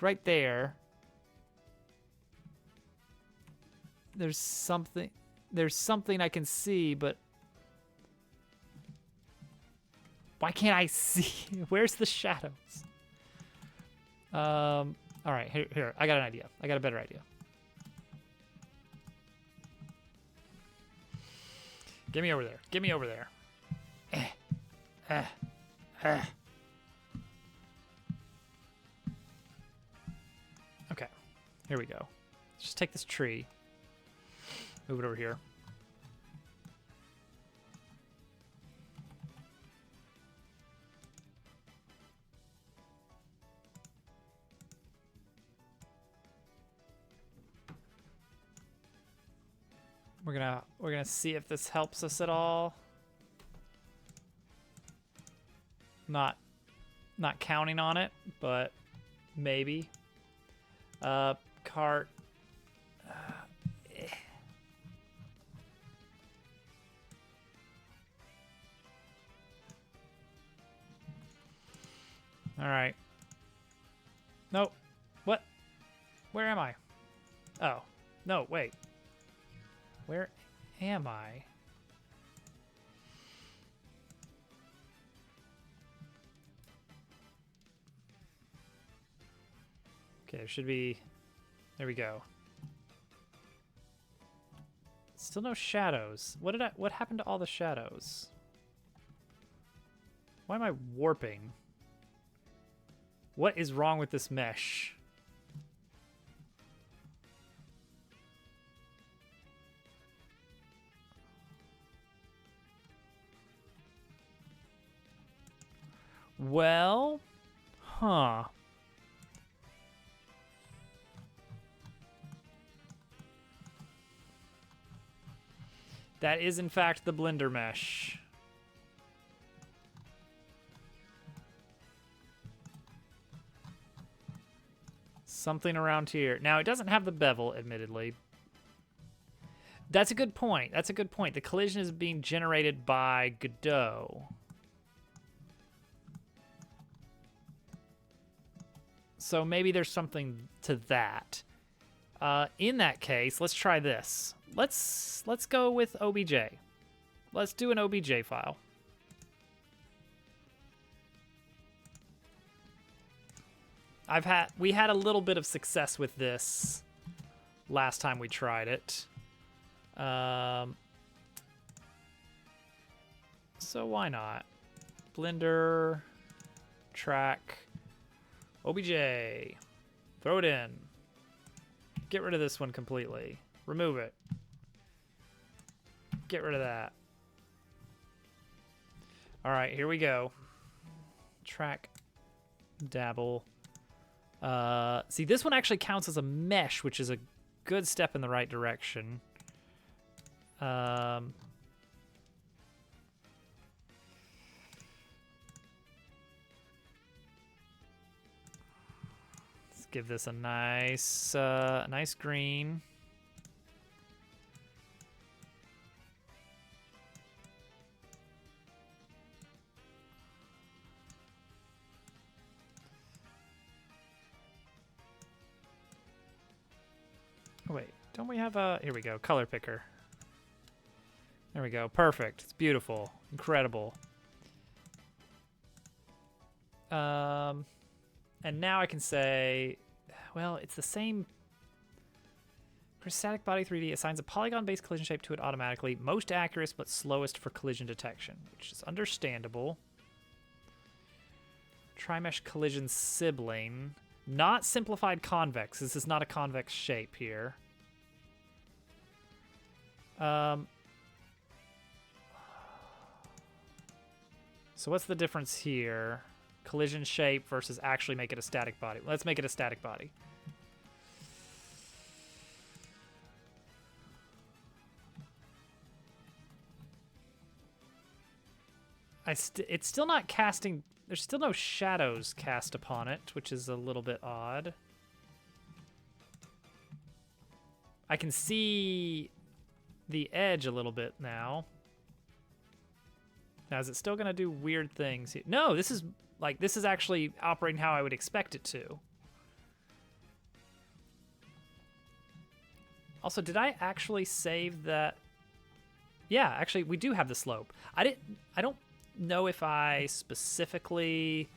right there. There's something I can see, but why can't I see? Where's the shadows? All right, here, I got an idea. I got a better idea. Get me over there. Get me over there. Okay, here we go. Let's just take this tree, move it over here. We're gonna see if this helps us at all. Not counting on it, but maybe. Cart. All right. Nope. What? Where am I? Oh. No, wait. Where am I? Okay, there should be... There we go. Still no shadows. What happened to all the shadows? Why am I warping? What is wrong with this mesh? Well, huh. That is, in fact, the Blender mesh. Something around here. Now, it doesn't have the bevel, admittedly. That's a good point. That's a good point. The collision is being generated by Godot. So maybe there's something to that. In that case, let's try this. Let's go with OBJ. Let's do an OBJ file. We had a little bit of success with this last time we tried it. So why not? Blender, track, OBJ, throw it in. Get rid of this one completely. Remove it. Get rid of that. All right, here we go. Track, dabble. See, this one actually counts as a mesh, which is a good step in the right direction. Let's give this a nice green. Oh, wait, don't we have a... Here we go, color picker. There we go, perfect. It's beautiful, incredible. And now I can say, well, it's the same. For static body 3D, assigns a polygon-based collision shape to it automatically. Most accurate, but slowest for collision detection, which is understandable. Trimesh collision sibling. Not simplified convex. This is not a convex shape here. So what's the difference here? Collision shape versus actually make it a static body. Let's make it a static body. It's still not casting... There's still no shadows cast upon it, which is a little bit odd. I can see the edge a little bit now. Now, is it still going to do weird things? No, this is actually operating how I would expect it to. Also, did I actually save that? Yeah, actually, we do have the slope. I don't know if I specifically...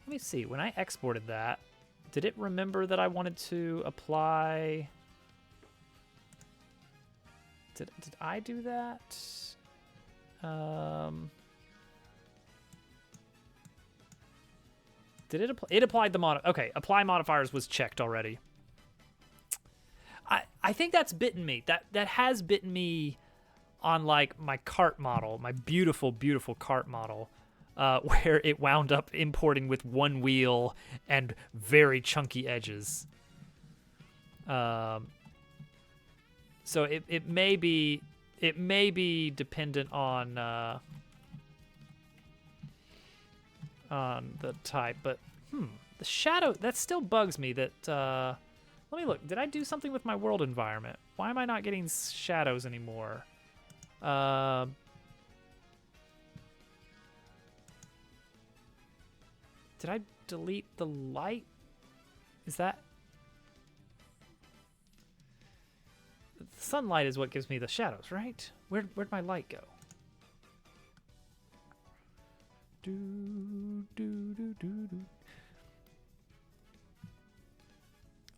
Let me see. When I exported that, did it remember that I wanted to apply... Did I do that? Did it apply? It applied the mod. Okay, apply modifiers was checked already. I think that's bitten me. That has bitten me on like my cart model, my beautiful cart model, where it wound up importing with one wheel and very chunky edges. So it may be dependent on the type, but the shadow, that still bugs me. That let me look. Did I do something with my world environment? Why am I not getting shadows anymore? Did I delete the light? Is that... The sunlight is what gives me the shadows, right? Where'd my light go?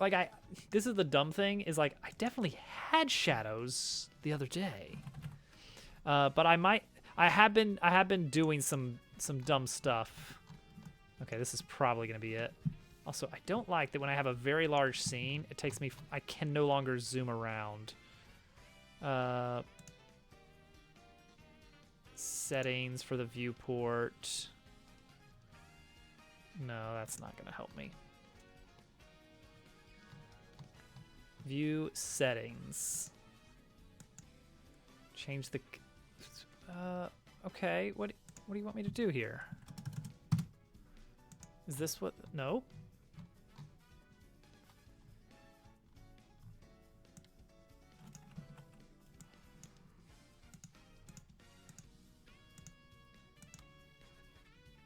Like this is the dumb thing, is like I definitely had shadows the other day. But I have been doing some dumb stuff. Okay, this is probably gonna be it. Also, I don't like that when I have a very large scene, it takes me, I can no longer zoom around. Settings for the viewport. No, that's not gonna help me. View settings. Change the, okay, what do you want me to do here? Is this what, no?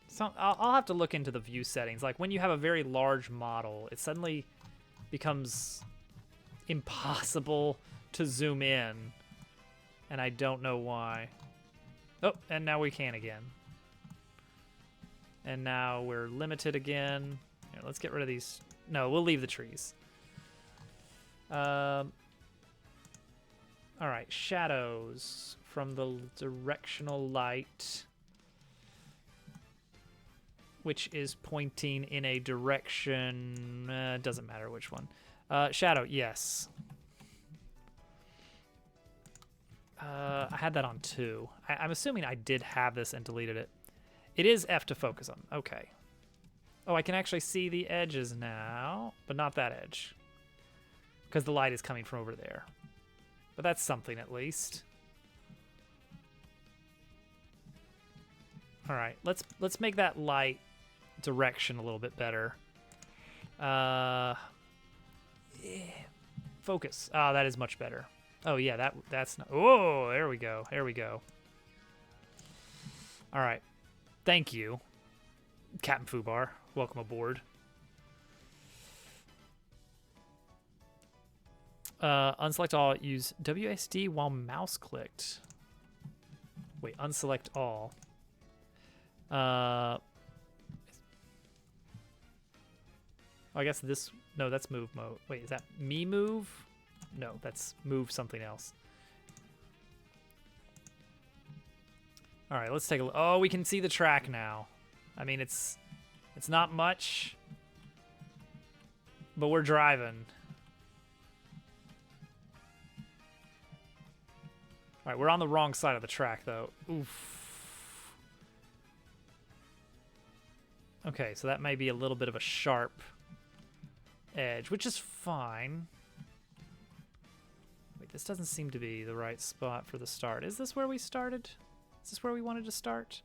So I'll have to look into the view settings. Like when you have a very large model, it suddenly becomes impossible to zoom in, and I don't know why. Oh, and now we can again. And now we're limited again. Here, let's get rid of these. No, we'll leave the trees. All right, shadows from the directional light, which is pointing in a direction. Doesn't matter which one. Shadow, yes. I had that on 2. I'm assuming I did have this and deleted it. It is F to focus on. Okay. Oh, I can actually see the edges now, but not that edge. because the light is coming from over there. But that's something at least. All right, let's make that light direction a little bit better. Focus. Oh, that is much better. Oh yeah, that's not. Oh, there we go. There we go. All right, thank you, Captain Fubar. Welcome aboard. Unselect all. Use WSD while mouse clicked. Wait, unselect all. I guess this. No, that's move mode. Wait, is that me move? No, that's move something else. All right, let's take a look. Oh, we can see the track now. I mean, it's not much, but we're driving. All right, we're on the wrong side of the track, though. Oof. Okay, so that may be a little bit of a sharp edge, which is fine. Wait, this doesn't seem to be the right spot for the start. Is this where we started? Is this where we wanted to start?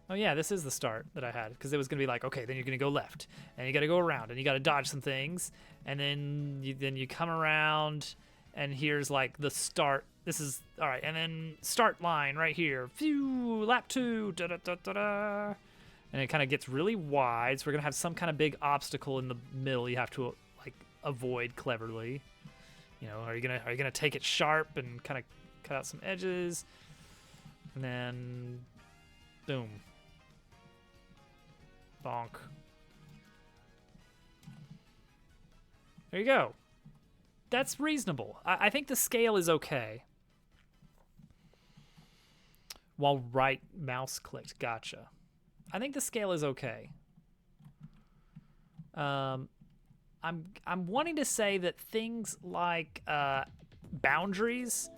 Oh yeah, this is the start that I had, because it was gonna be like, okay, then you're gonna go left, and you gotta go around, and you gotta dodge some things, and then you come around, and here's like the start. This is all right, and then start line right here. Phew, lap 2, da da da da da. And it kind of gets really wide, so we're gonna have some kind of big obstacle in the middle you have to like avoid cleverly. You know, are you gonna take it sharp and kind of cut out some edges, and then boom, bonk. There you go. That's reasonable. I think the scale is okay. While right mouse clicked, gotcha. I think the scale is okay. I'm wanting to say that things like boundaries.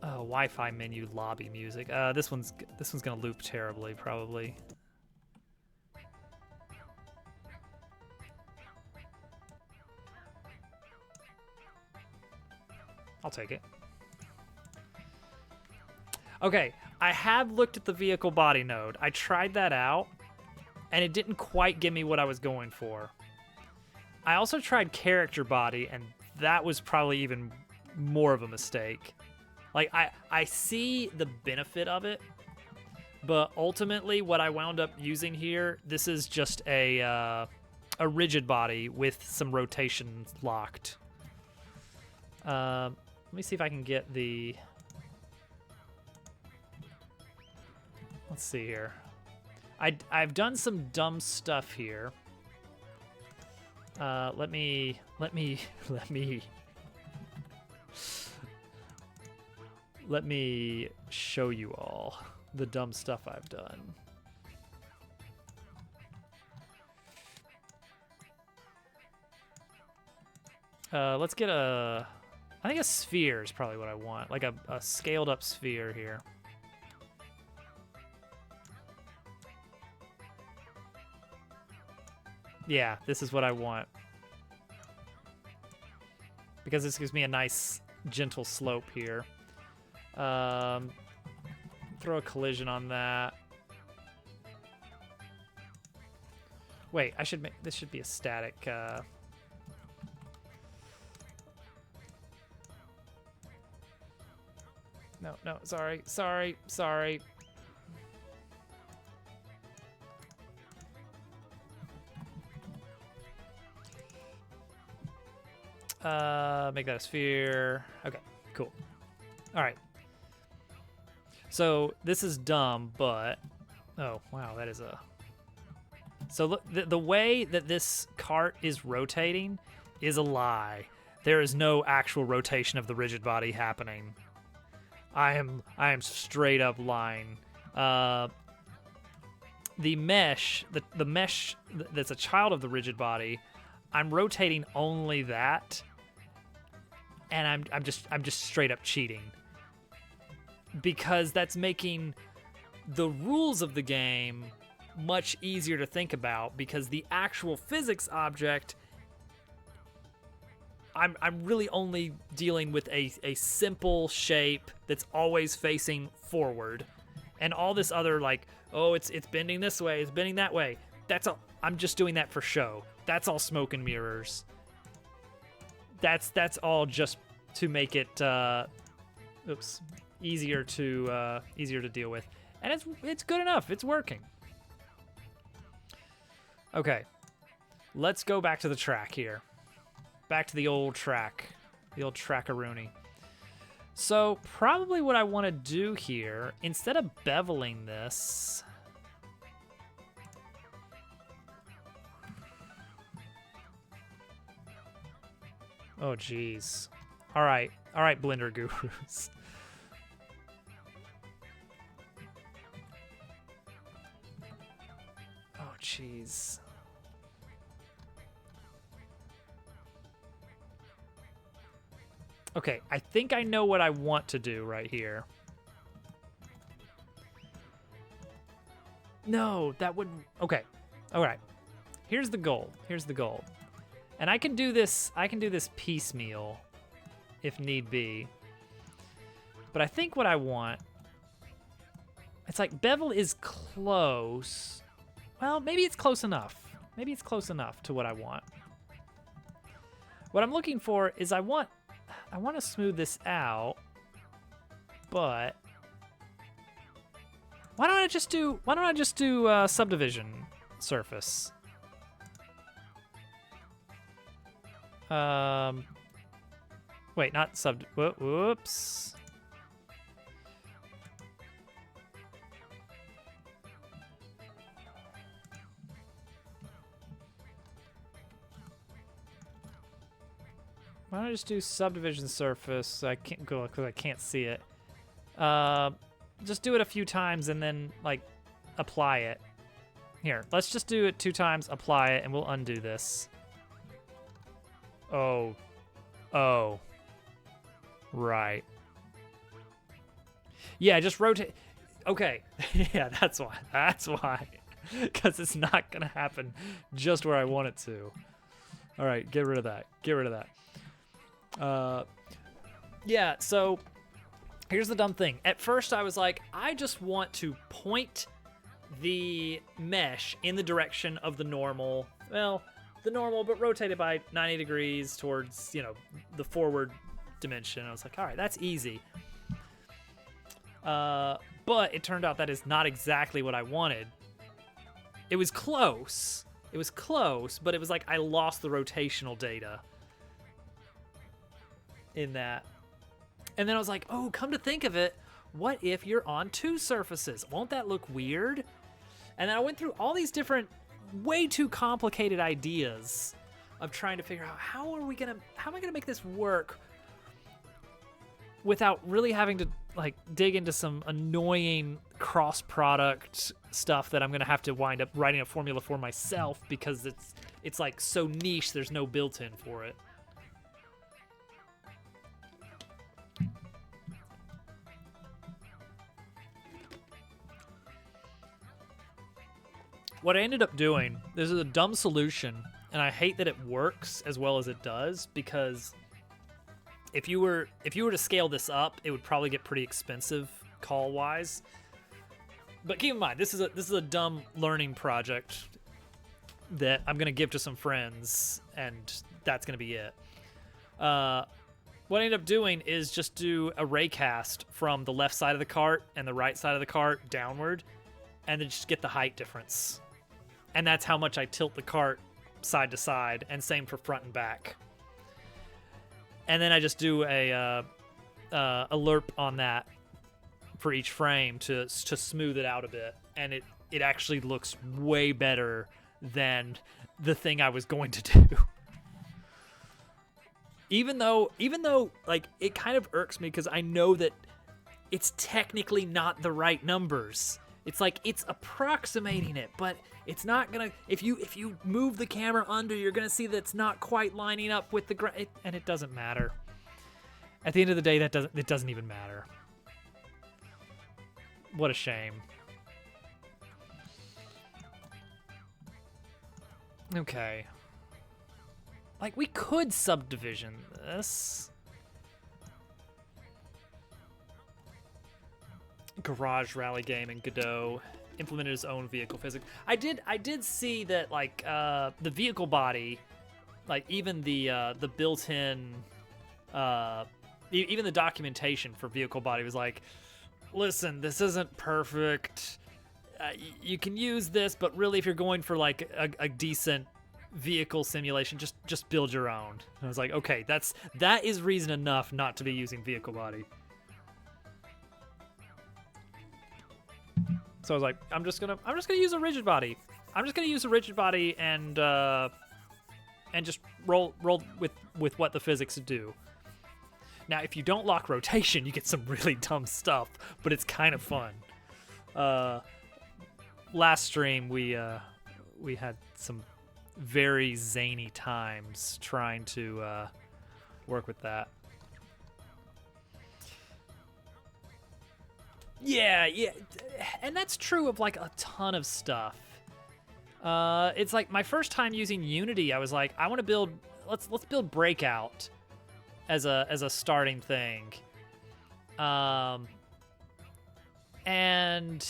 Oh, Wi-Fi menu lobby music. This one's gonna loop terribly, probably. I'll take it. Okay, I have looked at the vehicle body node. I tried that out, and it didn't quite give me what I was going for. I also tried character body, and that was probably even more of a mistake. Like, I see the benefit of it, but ultimately what I wound up using here, this is just a rigid body with some rotation locked. Let me see if I can get the... Let's see here. I've done some dumb stuff here. Let me show you all the dumb stuff I've done. Let's get I think a sphere is probably what I want, like a scaled up sphere here. Yeah, this is what I want. Because this gives me a nice, gentle slope here. Throw a collision on that. Wait, I should make this should be a static. No, sorry. Make that a sphere. Okay, cool. All right. So this is dumb, but oh wow, that is a. So look, the way that this cart is rotating is a lie. There is no actual rotation of the rigid body happening. I am straight up lying. The mesh, the mesh that's a child of the rigid body, I'm rotating only that, and I'm just straight up cheating, because that's making the rules of the game much easier to think about, because the actual physics object I'm really only dealing with a simple shape that's always facing forward, and all this other like, oh, it's bending this way, it's bending that way. That's all. I'm just doing that for show. That's all smoke and mirrors. That's all just to make it easier to deal with, and it's good enough. It's working. Okay, let's go back to the track here. Back to the old track, the old trackaroony. So probably what I want to do here, instead of beveling this, oh geez. All right, Blender gurus. Oh jeez. Okay, I think I know what I want to do right here. No, that wouldn't... Okay, all right. Here's the goal. Here's the goal. And I can do this piecemeal if need be. But I think what I want... It's like bevel is close. Well, maybe it's close enough. Maybe it's close enough to what I want. What I'm looking for is I want to smooth this out, but why don't I just do subdivision surface? Wait, not sub. Whoops. Why don't I just do subdivision surface? I can't go because I can't see it. Just do it a few times and then like apply it. Here, let's just do it 2 times, apply it, and we'll undo this. Oh. Right. Yeah, just rotate. Okay. Yeah, that's why. That's why. Because it's not gonna happen just where I want it to. All right, get rid of that. Get rid of that. Yeah, so here's the dumb thing. At first I was like, I just want to point the mesh in the direction of the normal. Well, the normal, but rotate it by 90 degrees towards, the forward dimension. I was like, all right, that's easy. But it turned out that is not exactly what I wanted. It was close. It was close, but it was like I lost the rotational data in that. And then I was like, oh, come to think of it, what if you're on 2 surfaces? Won't that look weird? And then I went through all these different, way too complicated ideas of trying to figure out how am I gonna make this work without really having to like dig into some annoying cross-product stuff that I'm gonna have to wind up writing a formula for myself because it's like so niche there's no built-in for it. What I ended up doing, this is a dumb solution, and I hate that it works as well as it does, because if you were to scale this up, it would probably get pretty expensive call-wise. But keep in mind, this is a dumb learning project that I'm gonna give to some friends, and that's gonna be it. What I ended up doing is just do a raycast from the left side of the cart and the right side of the cart downward, and then just get the height difference. And that's how much I tilt the cart side to side, and same for front and back. And then I just do a lerp on that for each frame to smooth it out a bit, and it actually looks way better than the thing I was going to do. Even though like it kind of irks me because I know that it's technically not the right numbers. It's like it's approximating it, but it's not gonna. If you move the camera under, you're gonna see that it's not quite lining up with the ground, and it doesn't matter. At the end of the day, it doesn't even matter. What a shame. Okay. Like, we could subdivision this. Garage Rally game and Godot implemented his own vehicle physics. I did see that, like, the vehicle body, like, even the built-in, even the documentation for vehicle body was like, listen, this isn't perfect. You can use this, but really, if you're going for like a decent vehicle simulation, just build your own. And I was like, okay, that is reason enough not to be using vehicle body. So I was like, I'm just gonna use a rigid body. I'm just gonna use a rigid body and just roll with what the physics do. Now, if you don't lock rotation, you get some really dumb stuff, but it's kind of fun. Last stream we had some very zany times trying to work with that. Yeah, and that's true of like a ton of stuff. It's like my first time using Unity, I was like, I want to build. Let's build Breakout as a starting thing. And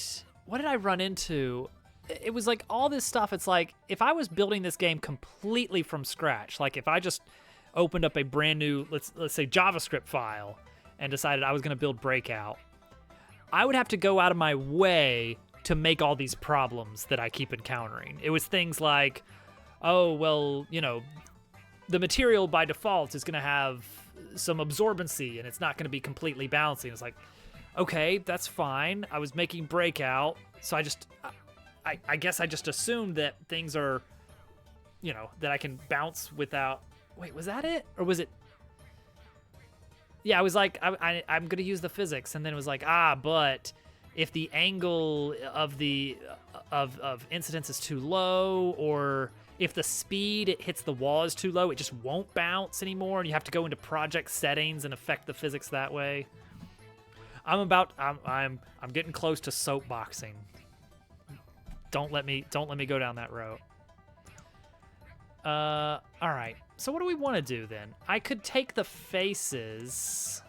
what did I run into? It was like all this stuff. It's like if I was building this game completely from scratch, like if I just opened up a brand new, let's say JavaScript file and decided I was going to build Breakout, I would have to go out of my way to make all these problems that I keep encountering. It was things like, oh, well, you know, the material by default is going to have some absorbency and it's not going to be completely balancing. It's like, okay, that's fine. I was making Breakout, so I guess I just assumed that things are, you know, that I can bounce without. Wait, was that it? Or was it? Yeah, I was like, I'm going to use the physics, and then it was like, but if the angle of the of incidence is too low, or if the speed it hits the wall is too low, it just won't bounce anymore, and you have to go into project settings and affect the physics that way. I'm getting close to soapboxing. Don't let me go down that road. All right. So what do we want to do then? I could take the faces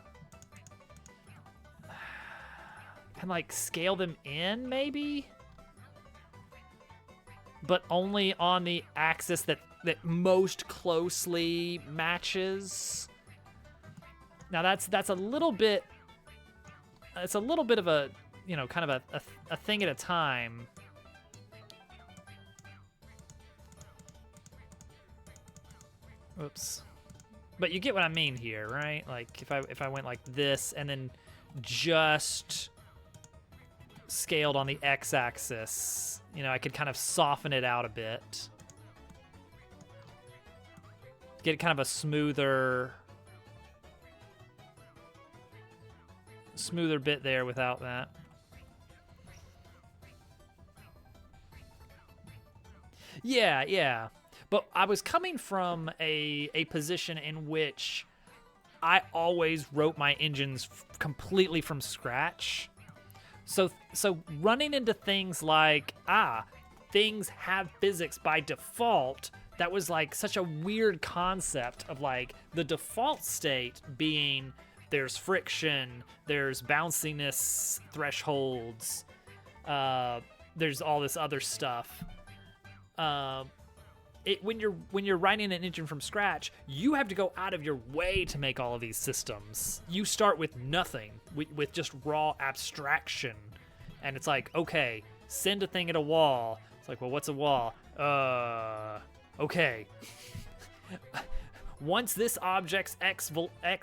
and like scale them in maybe, but only on the axis that most closely matches. Now that's a little bit. It's a little bit of a, you know, kind of a thing at a time. Oops. But you get what I mean here, right? Like if I went like this and then just scaled on the x-axis, you know, I could kind of soften it out a bit. Get kind of a smoother bit there without that. Yeah. But I was coming from a position in which I always wrote my engines completely from scratch. So running into things like, things have physics by default, that was like such a weird concept of like the default state being there's friction, there's bounciness thresholds, there's all this other stuff. When you're writing an engine from scratch, you have to go out of your way to make all of these systems. You start with nothing, with just raw abstraction, and it's like, okay, send a thing at a wall. It's like, well, what's a wall? Okay. Once this object's x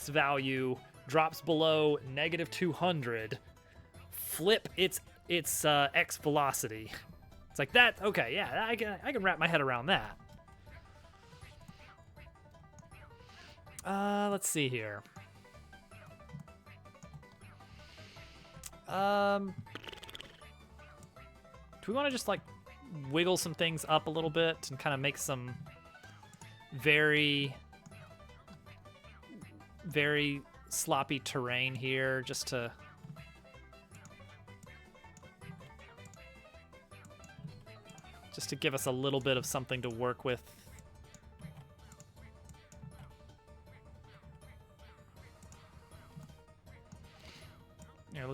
value drops below -200, flip its x velocity. It's like that. Okay, yeah, I can wrap my head around that. Let's see here. Do we want to just like wiggle some things up a little bit and kind of make some very, very sloppy terrain here just to give us a little bit of something to work with.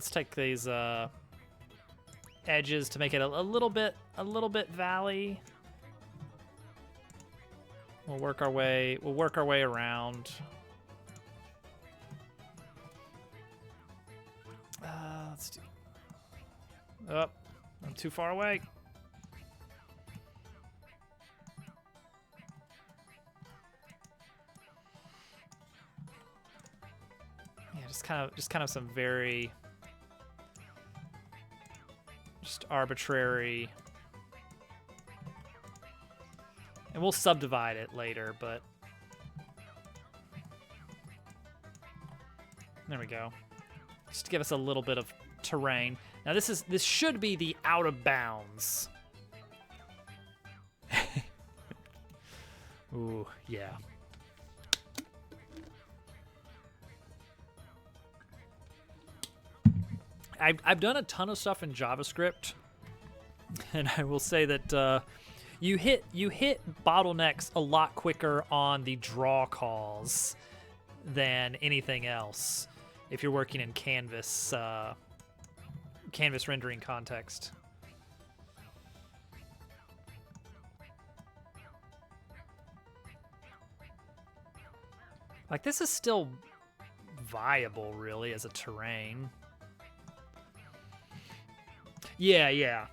let's take these edges to make it a little bit valley. We'll work our way around. Let's do. Oh, I'm too far away. Yeah, just kind of some very just arbitrary. And we'll subdivide it later, but there we go. Just to give us a little bit of terrain. Now this should be the out of bounds. Ooh, yeah. I've done a ton of stuff in JavaScript, and I will say that you hit bottlenecks a lot quicker on the draw calls than anything else if you're working in Canvas rendering context. Like, this is still viable, really, as a terrain. Yeah.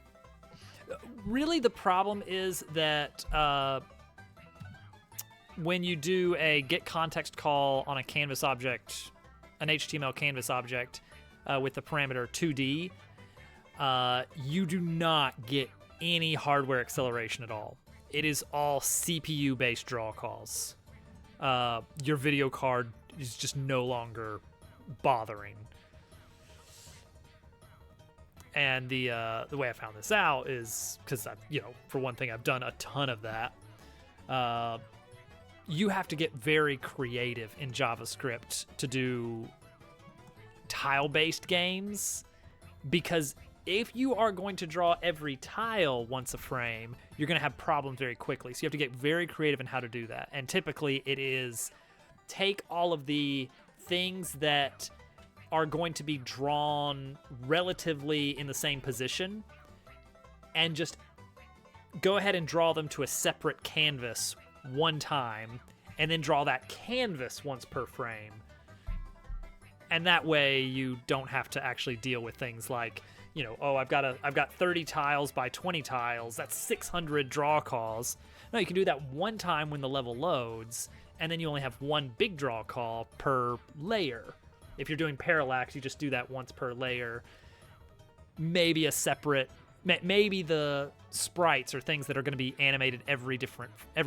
Really, the problem is that when you do a get context call on a canvas object, an HTML canvas object with the parameter 2D, you do not get any hardware acceleration at all. It is all CPU-based draw calls. Your video card is just no longer bothering. And the way I found this out is because, for one thing, I've done a ton of that. You have to get very creative in JavaScript to do tile-based games, because if you are going to draw every tile once a frame, you're going to have problems very quickly. So you have to get very creative in how to do that. And typically it is take all of the things that are going to be drawn relatively in the same position and just go ahead and draw them to a separate canvas one time, and then draw that canvas once per frame. And that way you don't have to actually deal with things like, oh, I've got 30 tiles by 20 tiles. That's 600 draw calls. No, you can do that one time when the level loads, and then you only have one big draw call per layer. If you're doing parallax, you just do that once per layer. Maybe maybe the sprites or things that are going to be animated every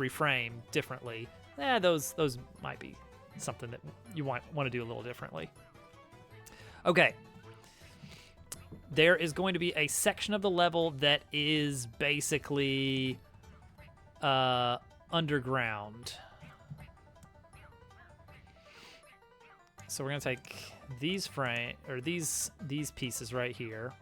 frame differently. Those might be something that you want to do a little differently. Okay. There is going to be a section of the level that is basically underground. So we're gonna take these these pieces right here.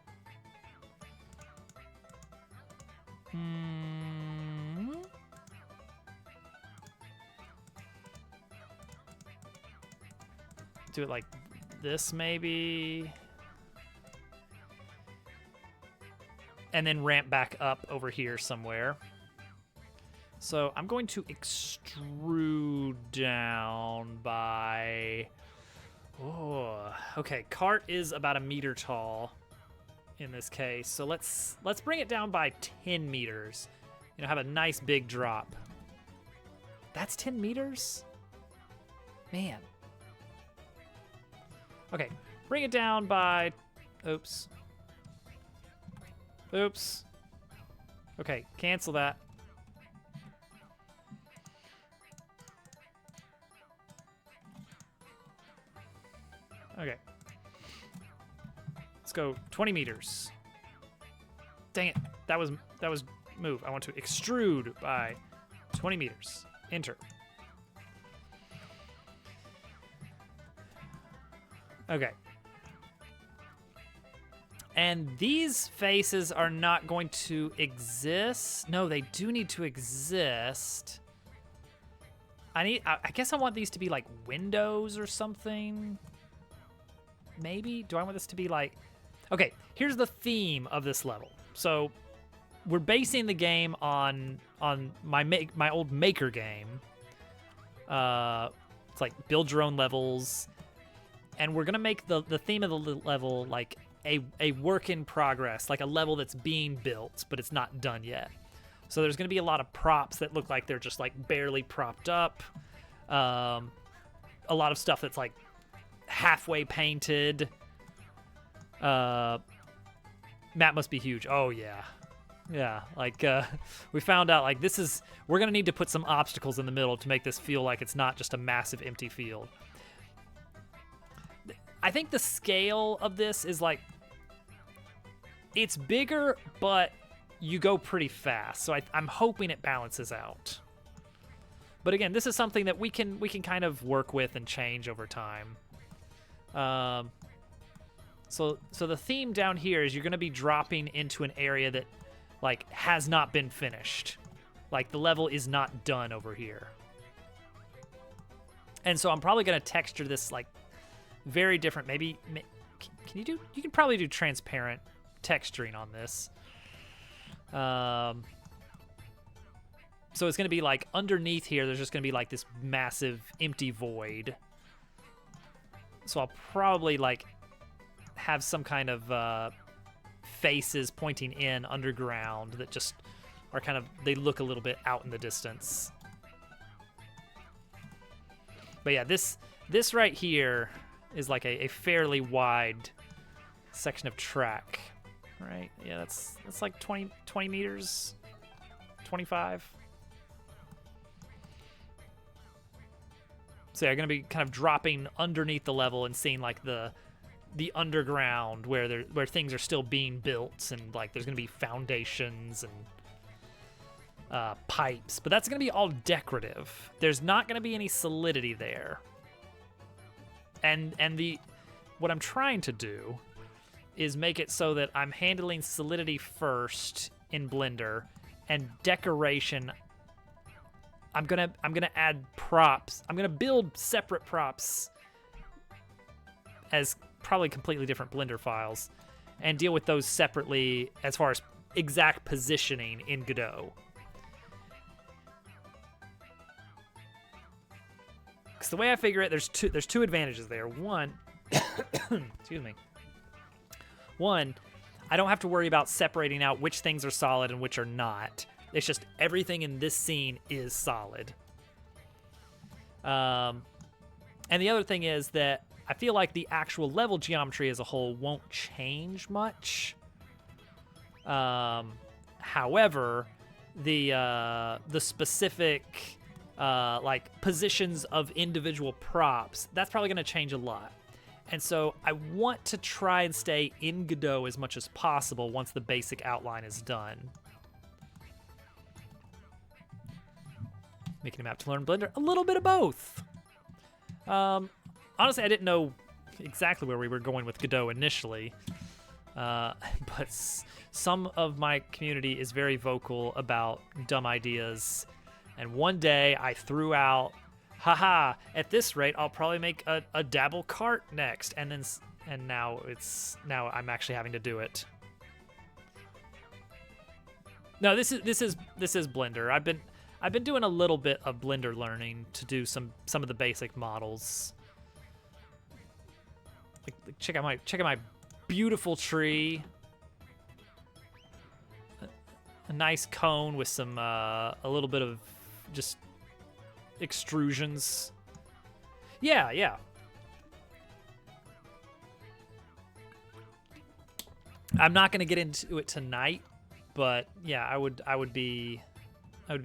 Do it like this, maybe. And then ramp back up over here somewhere. So I'm going to extrude down by... Oh, okay. Cart is about 1 meter tall in this case. So let's bring it down by 10 meters. Have a nice big drop. That's 10 meters? Man. Okay, bring it down by... Oops. Okay, cancel that. Okay. Let's go 20 meters. Dang it. That was move. I want to extrude by 20 meters. Enter. Okay. And these faces are not going to exist. No, they do need to exist. I guess I want these to be like windows or something. Maybe? Do I want this to be like... Okay, here's the theme of this level. So we're basing the game on my old Maker game. It's like build your own levels, and we're gonna make the theme of the level like a work in progress, like a level that's being built but it's not done yet. So there's gonna be a lot of props that look like they're just like barely propped up. A lot of stuff that's like halfway painted. Map must be huge. Oh yeah. Yeah, like we found out like we're gonna need to put some obstacles in the middle to make this feel like it's not just a massive empty field. I think the scale of this is like, it's bigger, but you go pretty fast. So I'm hoping it balances out. But again, this is something that we can kind of work with and change over time. So the theme down here is you're gonna be dropping into an area that like has not been finished. Like the level is not done over here. And so I'm probably gonna texture this like very different. Maybe you can probably do transparent texturing on this. So it's gonna be like underneath here, there's just gonna be like this massive empty void. So I'll probably like have some kind of faces pointing in underground that just are kind of, they look a little bit out in the distance. But yeah, this right here is like a fairly wide section of track, right? Yeah, that's like 20 meters, 25. So yeah, gonna be kind of dropping underneath the level and seeing like the underground where things are still being built, and like there's gonna be foundations and pipes, but that's gonna be all decorative. There's not gonna be any solidity there. And what I'm trying to do is make it so that I'm handling solidity first in Blender, and decoration I'm gonna add props. I'm gonna build separate props as probably completely different Blender files and deal with those separately as far as exact positioning in Godot. Because the way I figure it, there's two advantages there. One, excuse me. One, I don't have to worry about separating out which things are solid and which are not. It's just everything in this scene is solid. And the other thing is that I feel like the actual level geometry as a whole won't change much. However, the specific like positions of individual props, that's probably going to change a lot. And so I want to try and stay in Godot as much as possible once the basic outline is done. Making a map to learn Blender, a little bit of both. Honestly, I didn't know exactly where we were going with Godot initially, but some of my community is very vocal about dumb ideas, and one day I threw out, haha, at this rate I'll probably make a dabble cart next, and now I'm actually having to do it. No, this is Blender. I've been doing a little bit of Blender learning to do some of the basic models. Like check out my beautiful tree. A nice cone with some a little bit of just extrusions. Yeah. I'm not gonna get into it tonight, but yeah, I would be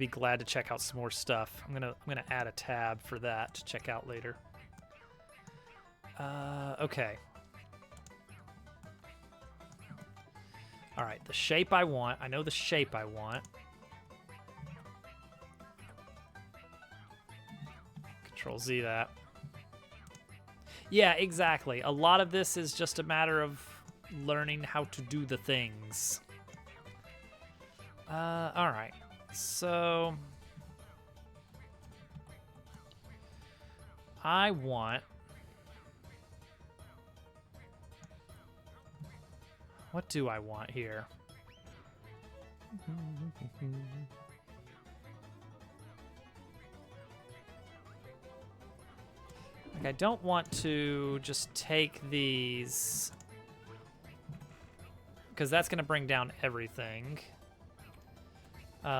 glad to check out some more stuff. I'm gonna add a tab for that to check out later. Okay. All right, the shape I want. I know the shape I want. Control Z that. Yeah, exactly. A lot of this is just a matter of learning how to do the things. All right. So I want What do I want here? Like, I don't want to just take these, because that's going to bring down everything. So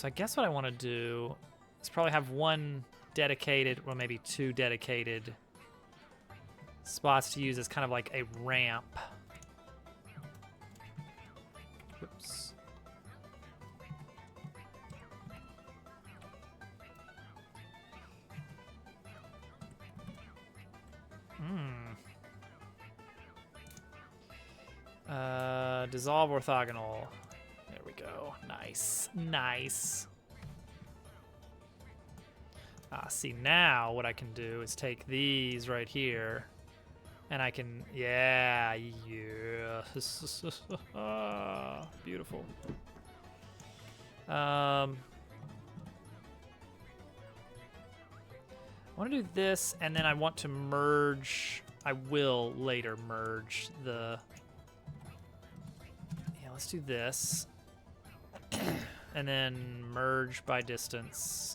I guess what I want to do is probably have one dedicated, well, maybe two dedicated spots to use as kind of like a ramp. Whoops. Dissolve orthogonal. There we go. Nice. Nice. See, now what I can do is take these right here, and I can, yeah. Beautiful. I want to do this, and then I want to merge. I will later merge the. Yeah, let's do this. And then merge by distance.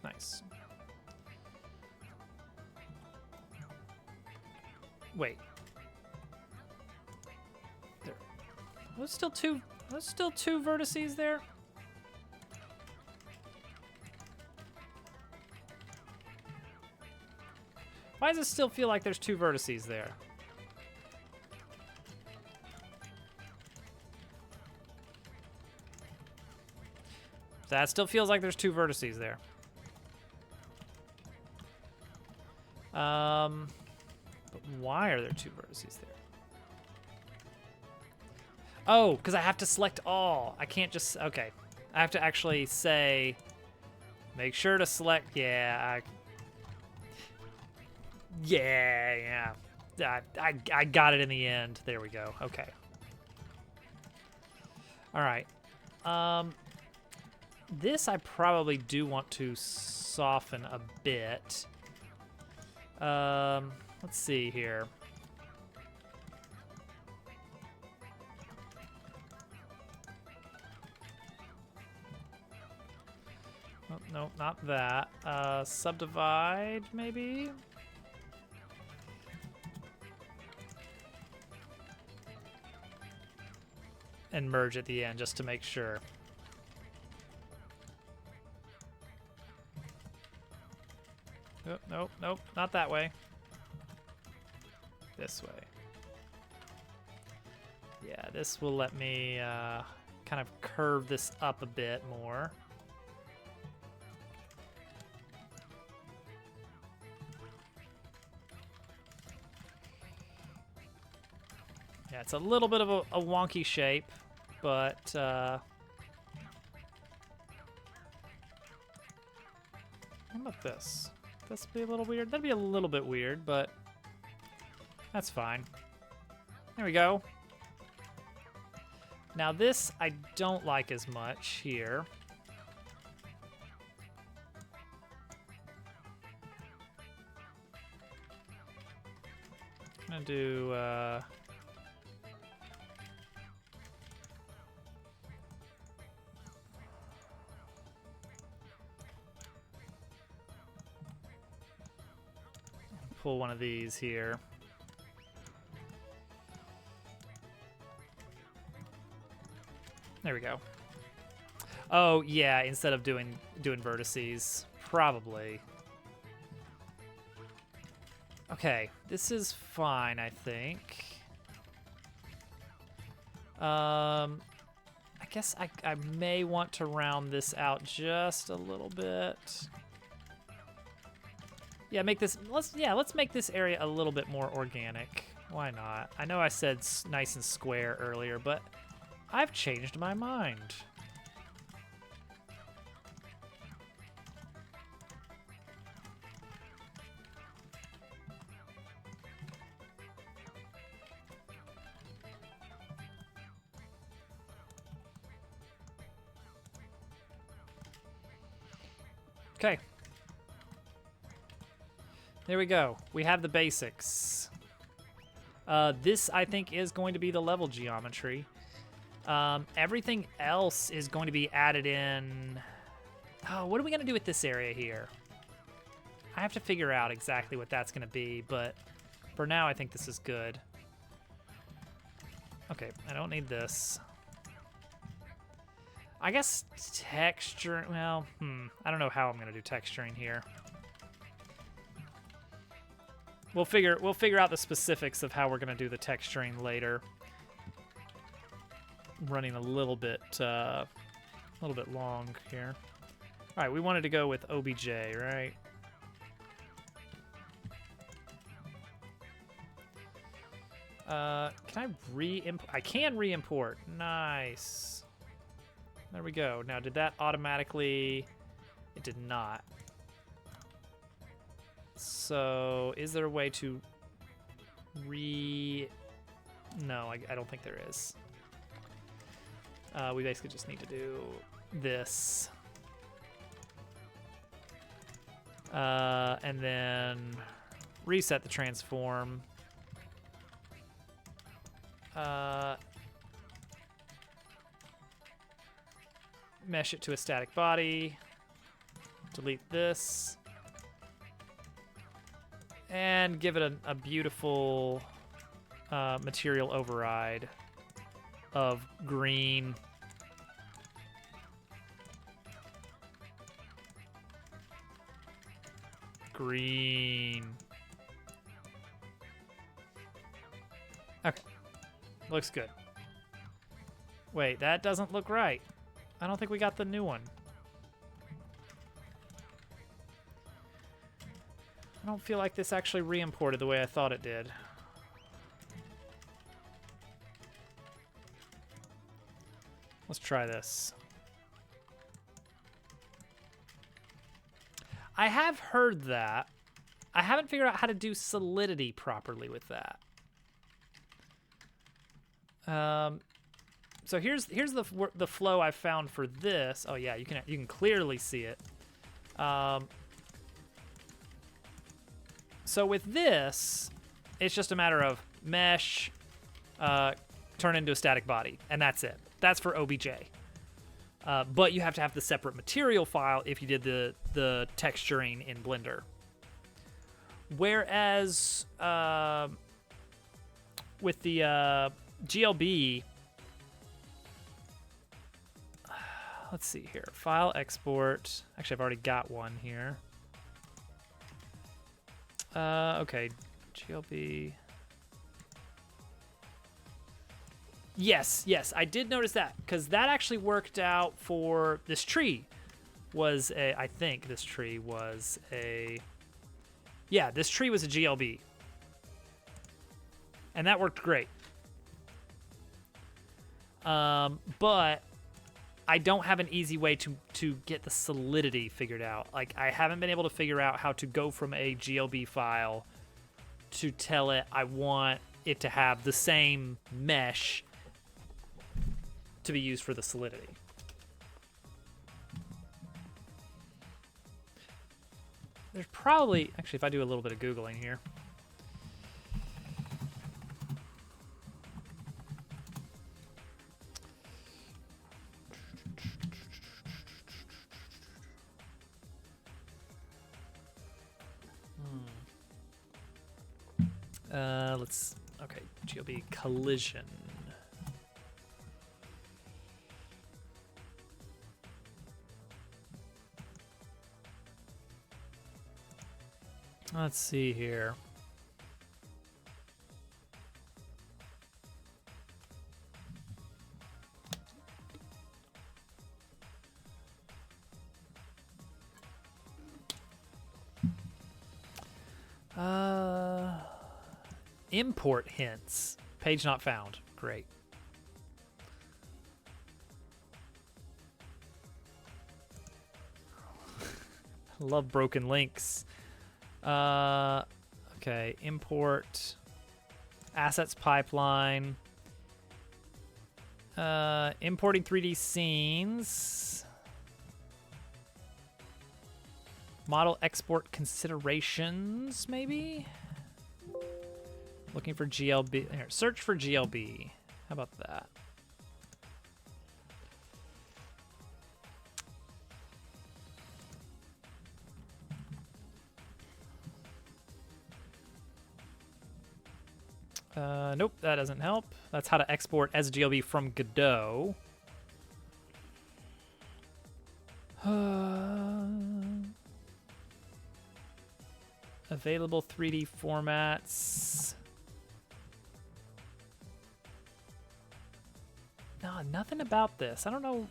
Nice. Wait. There. There's still two vertices there. Why does it still feel like there's two vertices there? That still feels like there's two vertices there. But why are there two vertices there? Oh, because I have to select all. I can't just, okay. I have to actually say, make sure to select, yeah, I got it in the end. There we go. Okay. All right. This I probably do want to soften a bit. Let's see here. Oh, no, not that. Subdivide, maybe? And merge at the end, just to make sure. Oh, nope, nope, not that way. This way. Yeah, this will let me kind of curve this up a bit more. Yeah, it's a little bit of a wonky shape, but how about this? This be a little weird. That'd be a little bit weird, but that's fine. There we go. Now this I don't like as much here. I'm gonna do pull one of these here. There we go. Oh yeah, instead of doing vertices, probably. Okay, this is fine, I think. I guess I may want to round this out just a little bit. Yeah, let's make this area a little bit more organic. Why not? I know I said nice and square earlier, but I've changed my mind. Okay. There we go. We have the basics. This, I think, is going to be the level geometry. Everything else is going to be added in. Oh, what are we going to do with this area here? I have to figure out exactly what that's going to be, but for now, I think this is good. Okay, I don't need this. I guess texture, well, I don't know how I'm going to do texturing here. We'll figure out the specifics of how we're going to do the texturing later. Running a little bit long here. All right, we wanted to go with OBJ, right? Can I re-import? I can re-import. Nice. There we go. Now, did that automatically? It did not. So, is there a way to No, I don't think there is. We basically just need to do this. And then reset the transform. Mesh it to a static body. Delete this. And give it a beautiful material override of green. Green. Okay. Looks good. Wait, that doesn't look right. I don't think we got the new one. I don't feel like this actually re-imported the way I thought it did. Let's try this. I have heard that. I haven't figured out how to do solidity properly with that. So here's the flow I found for this. Oh yeah, you can clearly see it. So with this, it's just a matter of mesh, turn into a static body, and that's it. That's for OBJ. But you have to have the separate material file if you did the texturing in Blender. Whereas with the GLB, let's see here, file export. Actually, I've already got one here. Okay, GLB. Yes, I did notice that, because that actually worked out for this tree. I think this tree was a... Yeah, this tree was a GLB. And that worked great. But I don't have an easy way to get the solidity figured out. Like, I haven't been able to figure out how to go from a GLB file to tell it I want it to have the same mesh to be used for the solidity. There's probably... Actually, if I do a little bit of Googling here. Okay, GLB collision. Let's see here. Import hints. Page not found. Great. Love broken links. Okay, import assets pipeline. Importing 3D scenes. Model export considerations, maybe? Looking for GLB. Here, search for GLB. How about that? Nope, that doesn't help. That's how to export SGLB from Godot. Available 3D formats. No, nothing about this. I don't know.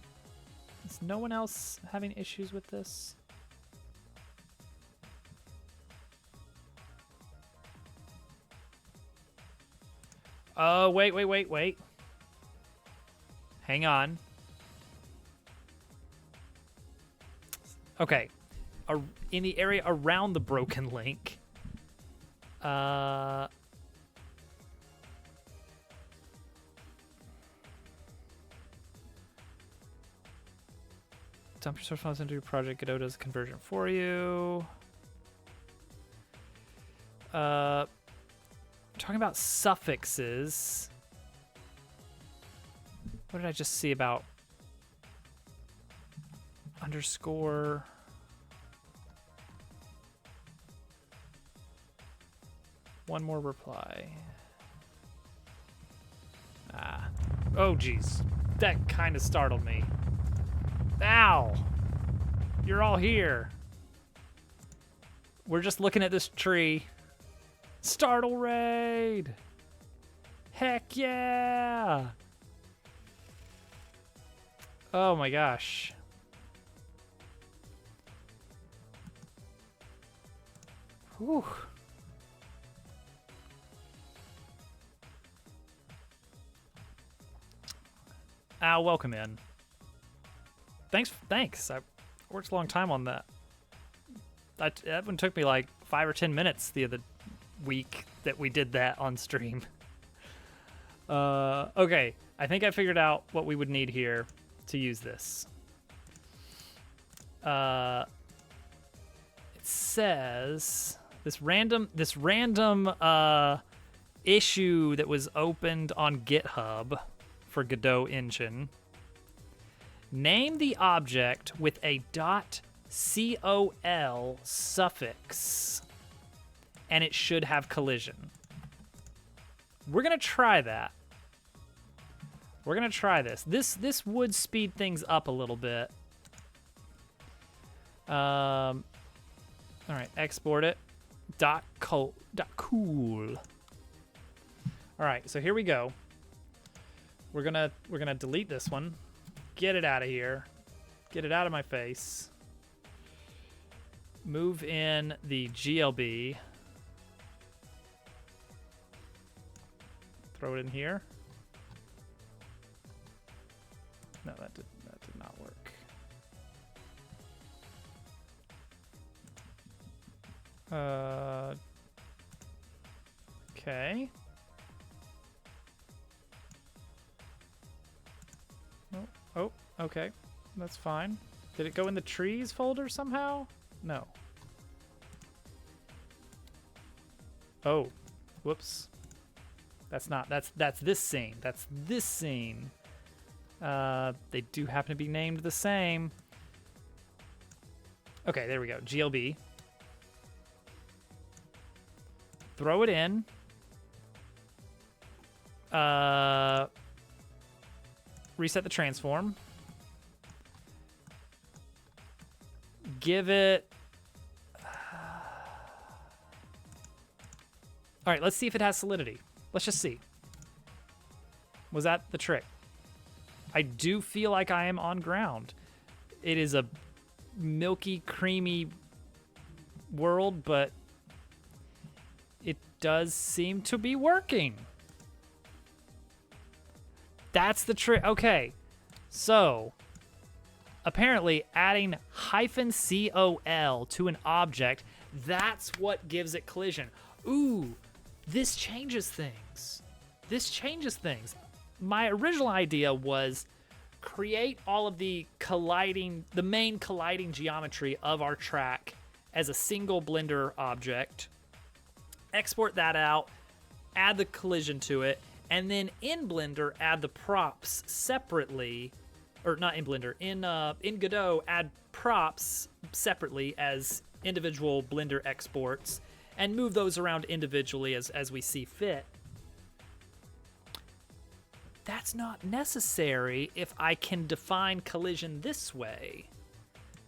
Is no one else having issues with this? Oh, wait. Hang on. Okay. In the area around the broken link, dump your source files into your project. Godot does conversion for you. Talking about suffixes. What did I just see about underscore? One more reply. Ah. Oh, geez. That kind of startled me. Ow! You're all here. We're just looking at this tree. Startle raid! Heck yeah! Oh my gosh. Whew. Al, welcome in. Thanks. I worked a long time on that. That one took me like 5 or 10 minutes the other week that we did that on stream. Okay, I think I figured out what we would need here to use this. It says this random issue that was opened on GitHub for Godot Engine. Name the object with a .col suffix, and it should have collision. We're gonna try that. We're gonna try this. This would speed things up a little bit. All right, export it. Cool. All right, so here we go. We're gonna delete this one. Get it out of here. Get it out of my face. Move in the GLB. Throw it in here. No, that did not work. Okay. Oh, okay. That's fine. Did it go in the trees folder somehow? No. Oh, whoops. That's this scene. That's this scene. They do happen to be named the same. Okay, there we go. GLB. Throw it in. Reset the transform. Give it... All right, let's see if it has solidity. Let's just see. Was that the trick? I do feel like I am on ground. It is a milky, creamy world, but it does seem to be working. That's the trick. Okay, so apparently adding -col to an object, that's what gives it collision. Ooh, this changes things. This changes things. My original idea was create all of the main colliding geometry of our track as a single Blender object, export that out, add the collision to it, and then in Blender add the props separately, or not in Blender, in Godot add props separately as individual Blender exports and move those around individually as we see fit. That's not necessary if I can define collision this way,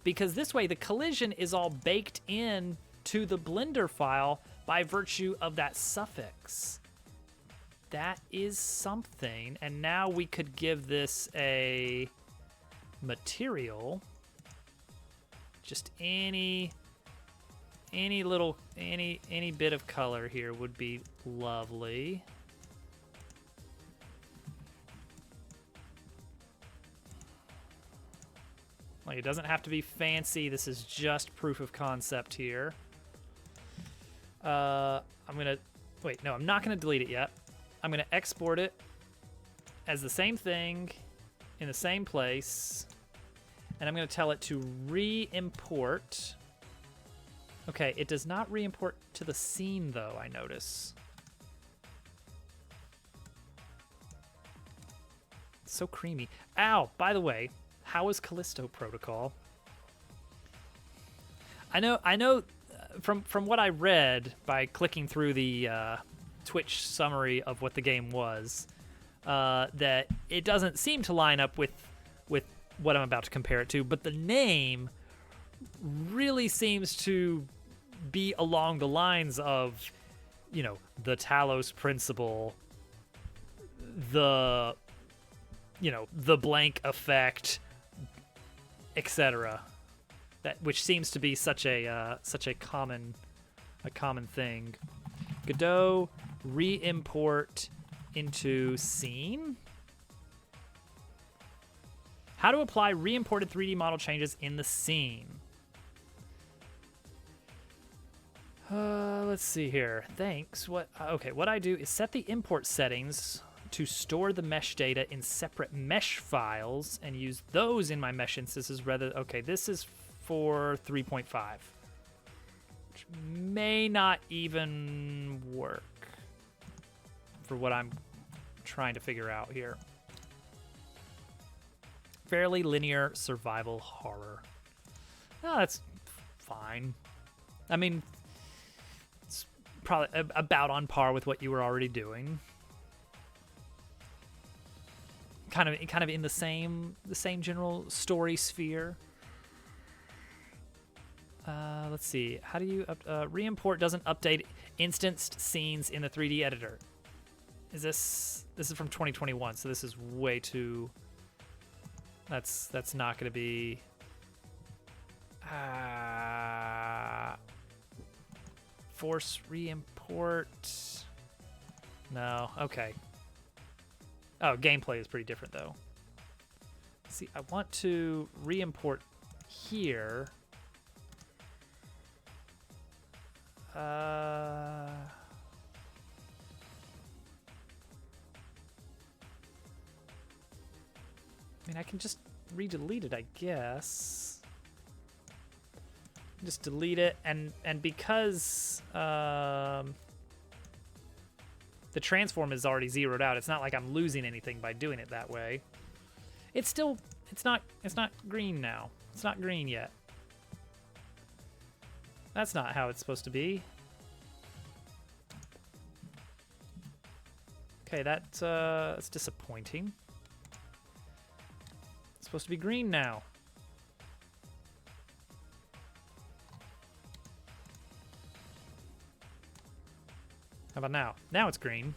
because this way the collision is all baked in to the Blender file by virtue of that suffix. That is something, and now we could give this a material. Just any bit of color here would be lovely. Like, it doesn't have to be fancy. This is just proof of concept here. I'm not gonna delete it yet. I'm gonna export it as the same thing in the same place, and I'm gonna tell it to re-import. Okay, it does not re-import to the scene though, I notice. It's so creamy. Ow, by the way, how is Callisto Protocol? I know from what I read by clicking through the Twitch summary of what the game was, that it doesn't seem to line up with what I'm about to compare it to, but the name really seems to be along the lines of, you know, the Talos Principle, the blank effect, etc. That which seems to be such a common thing. Godot re-import into scene. How to apply re-imported 3D model changes in the scene. Let's see here. Thanks. What I do is set the import settings to store the mesh data in separate mesh files and use those in my mesh instances rather. Okay, this is for 3.5, which may not even work for what I'm trying to figure out here. Fairly linear survival horror. Oh, that's fine. I mean, it's probably about on par with what you were already doing. Kind of in the same general story sphere. Let's see. How do you re-import doesn't update instanced scenes in the 3D editor? This is from 2021, so this is way too. That's not going to be. Force re-import. No. Okay. Oh, gameplay is pretty different though. See, I want to re-import here. I mean, I can just re-delete it, I guess. Just delete it, and because the transform is already zeroed out, it's not like I'm losing anything by doing it that way. It's not green now. It's not green yet. That's not how it's supposed to be. Okay, that's disappointing. It's supposed to be green now. How about now? Now it's green.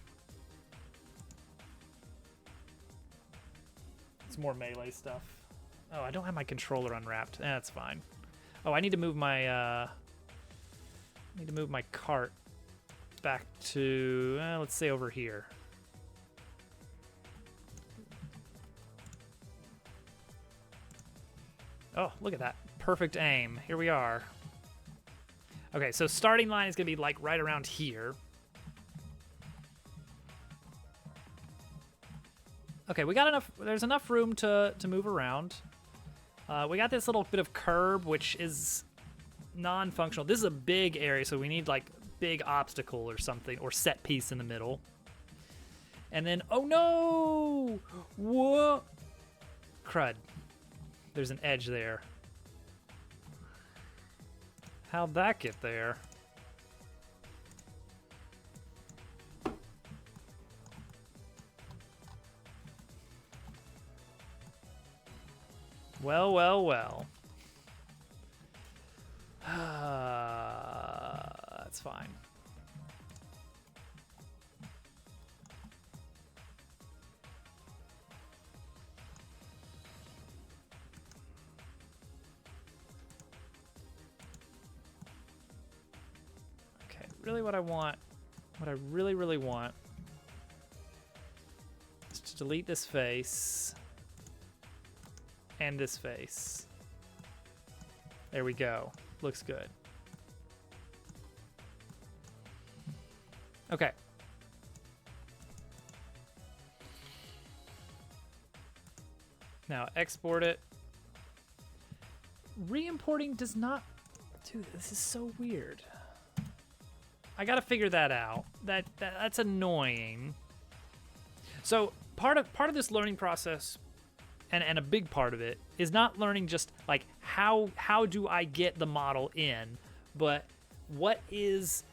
It's more melee stuff. Oh, I don't have my controller unwrapped. That's fine. Oh, I need to move my cart back to let's say over here. Oh, look at that. Perfect aim. Here we are. Okay, so starting line is going to be like right around here. Okay, we got enough. There's enough room to move around. We got this little bit of curb, which is non-functional. This is a big area, so we need like big obstacle or something, or set piece in the middle. And then, oh no! Whoa! Crud. There's an edge there. How'd that get there? Well, well, well. That's fine. Okay, really what I really, really want is to delete this face and this face. There we go. Looks good. Okay. Now export it. Re-importing does not... Dude, this is so weird. I gotta figure that out. That's annoying. So part of this learning process, and a big part of it, is not learning just like how do I get the model in, but what is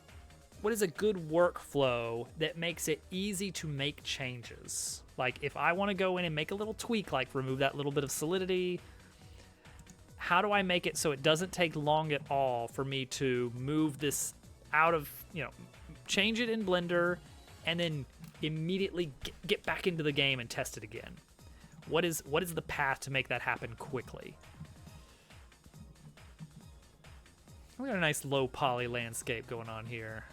a good workflow that makes it easy to make changes. Like if I want to go in and make a little tweak, like remove that little bit of solidity, how do I make it so it doesn't take long at all for me to move this out of, change it in Blender and then immediately get back into the game and test it again? What is the path to make that happen quickly? We got a nice low poly landscape going on here.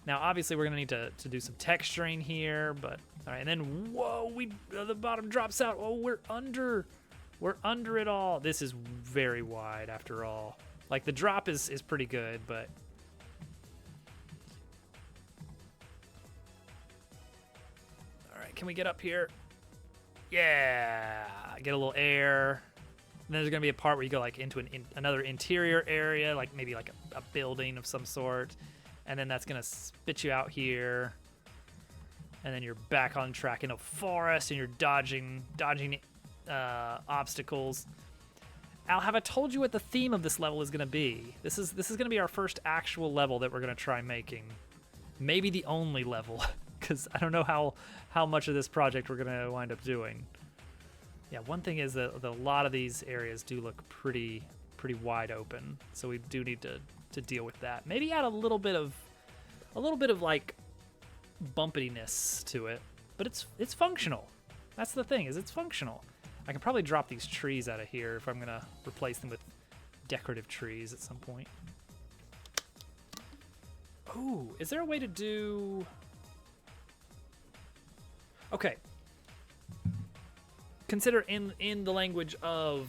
Now, obviously, we're gonna need to do some texturing here, but all right. And then, whoa, the bottom drops out. Oh, we're under it all. This is very wide after all. Like the drop is pretty good, but all right. Can we get up here? Yeah, get a little air. And then there's gonna be a part where you go like into another interior area, like maybe like a building of some sort, and then that's gonna spit you out here, and then you're back on track in a forest, and you're dodging obstacles. Al, have I told you what the theme of this level is gonna be? This is gonna be our first actual level that we're gonna try making, maybe the only level. Because I don't know how much of this project we're gonna wind up doing. Yeah, one thing is that a lot of these areas do look pretty wide open, so we do need to deal with that. Maybe add a little bit of like bumpiness to it, but it's functional. That's the thing, is it's functional. I can probably drop these trees out of here if I'm gonna replace them with decorative trees at some point. Ooh, is there a way to do... Okay. Consider in the language of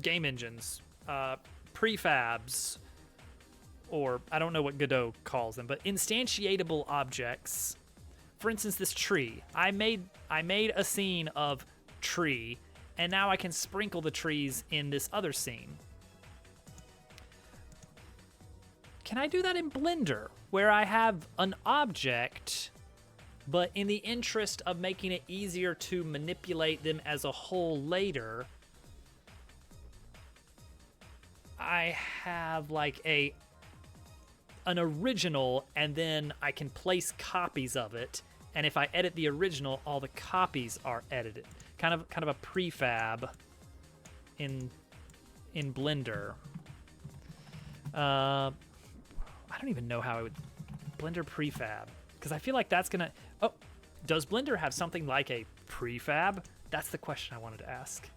game engines, prefabs, or I don't know what Godot calls them, but instantiatable objects. For instance, this tree. I made a scene of tree, and now I can sprinkle the trees in this other scene. Can I do that in Blender, where I have an object, but in the interest of making it easier to manipulate them as a whole later, I have like an original, and then I can place copies of it, and if I edit the original, all the copies are edited. Kind of a prefab in Blender. I don't even know how I would Blender prefab, because I feel like that's gonna... Oh, does Blender have something like a prefab? That's the question I wanted to ask.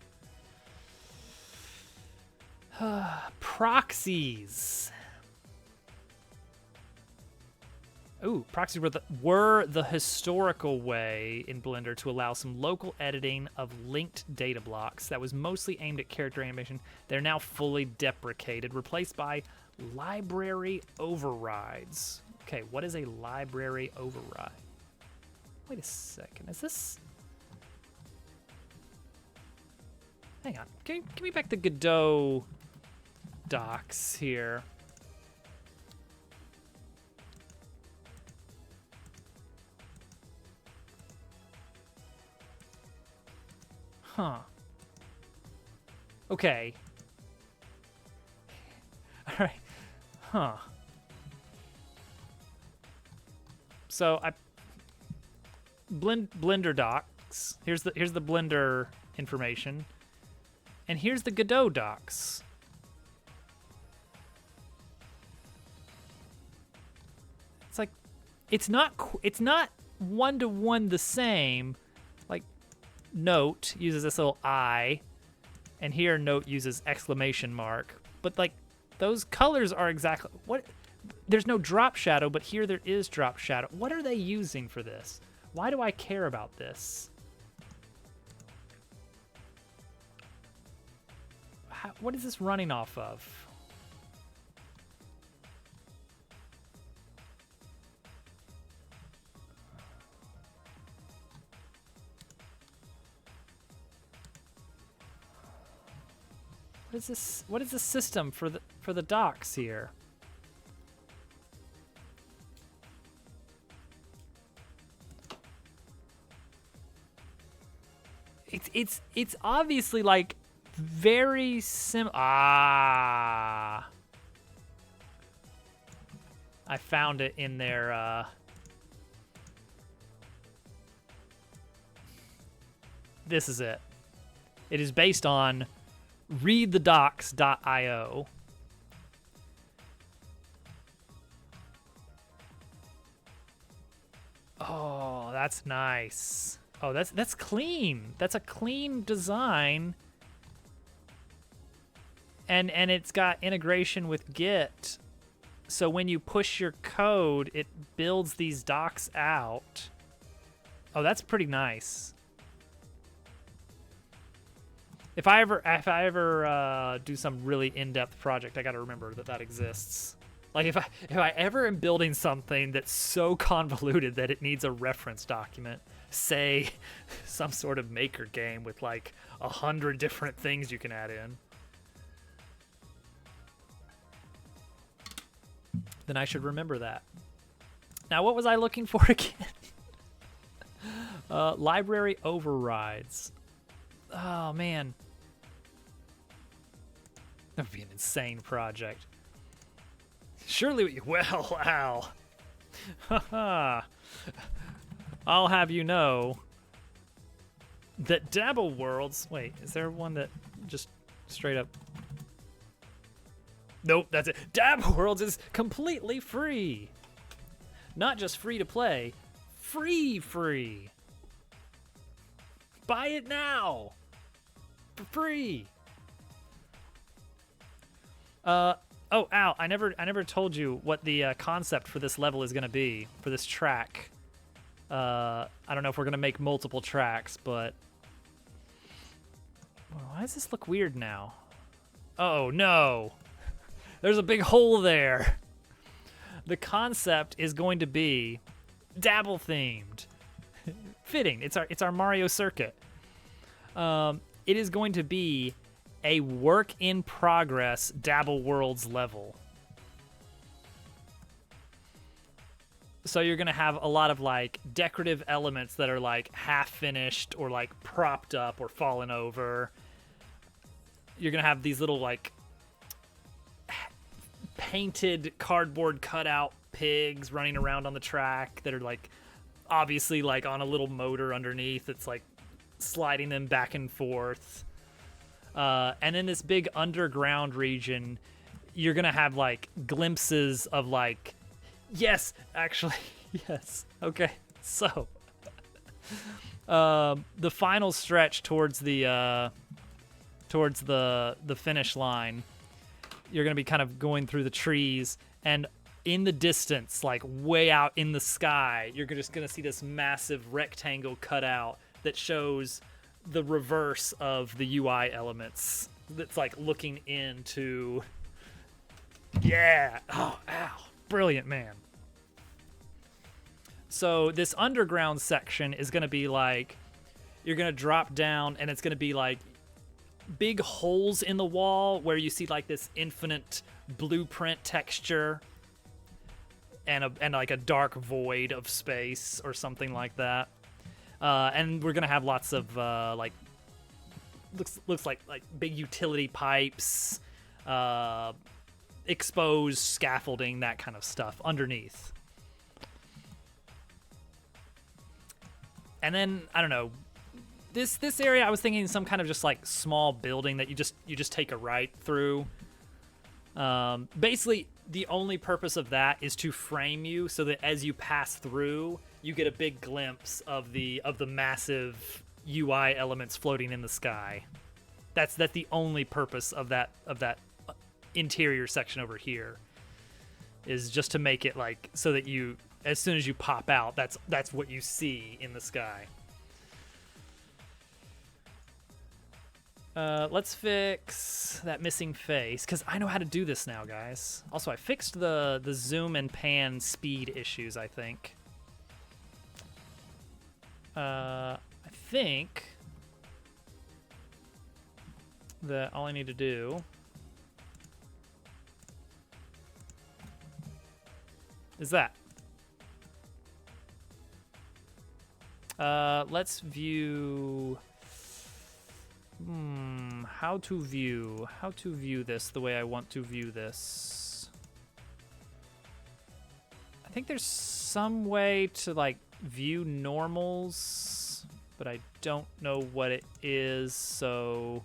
Proxies. Ooh, proxies were the historical way in Blender to allow some local editing of linked data blocks that was mostly aimed at character animation. They're now fully deprecated, replaced by library overrides. Okay, what is a library override? Wait a second, is this... Hang on, give me back the Godot docks here. Huh. Okay. All right. Huh. So Blender docs. Here's the Blender information. And here's the Godot docs. It's like it's not one-to-one the same. Like Note uses this little I, and here Note uses exclamation mark. But like those colors are exactly what. There's no drop shadow, but here there is drop shadow. What are they using for this? Why do I care about this? What is this running off of? What is this? What is the system for the docks here? It's obviously like very I found it in their this is it. It is based on readthedocs.io. Oh, that's nice. Oh, that's clean. That's a clean design. And it's got integration with Git. So when you push your code, it builds these docs out. Oh, that's pretty nice. If I ever do some really in-depth project, I got to remember that exists. Like if I ever am building something that's so convoluted that it needs a reference document, say some sort of maker game with like 100 different things you can add in, then I should remember that. Now, what was I looking for again? Library overrides. Oh man, that would be an insane project. Surely, well, Al. Haha. I'll have you know that Dabble Worlds. Wait, is there one that just straight up? Nope, that's it. Dabble Worlds is completely free. Not just free to play, free. Buy it now for free. Oh, Al, I never told you what the concept for this level is going to be, for this track. I don't know if we're going to make multiple tracks, but why does this look weird now? Oh, no. There's a big hole there. The concept is going to be Dabble themed. Fitting. It's our Mario circuit. It is going to be a work in progress Dabble Worlds level. So you're going to have a lot of like decorative elements that are like half finished or like propped up or fallen over. You're going to have these little like painted cardboard cutout pigs running around on the track that are like obviously like on a little motor underneath. It's like sliding them back and forth. And in this big underground region, you're going to have like glimpses of like, yes, actually, yes. Okay. So, the final stretch towards the finish line, you're going to be kind of going through the trees, and in the distance, like way out in the sky, you're just going to see this massive rectangle cut out that shows the reverse of the UI elements. That's like looking into. Yeah. Oh, ow. Brilliant, man. So this underground section is going to be like, you're going to drop down and it's going to be like big holes in the wall where you see like this infinite blueprint texture and like a dark void of space or something like that. And we're gonna have lots of like looks like big utility pipes, exposed scaffolding, that kind of stuff underneath. And then I don't know, this area I was thinking some kind of just like small building that you just take a right through. Basically, the only purpose of that is to frame you so that as you pass through, you get a big glimpse of the massive UI elements floating in the sky. That's the only purpose of that interior section over here, is just to make it like so that you, as soon as you pop out, that's what you see in the sky. Let's fix that missing face, because I know how to do this now, guys. Also, I fixed the zoom and pan speed issues, I think. I think that all I need to do is that. Let's view... how to view this the way I want to view this. I think there's some way to like view normals, but I don't know what it is, so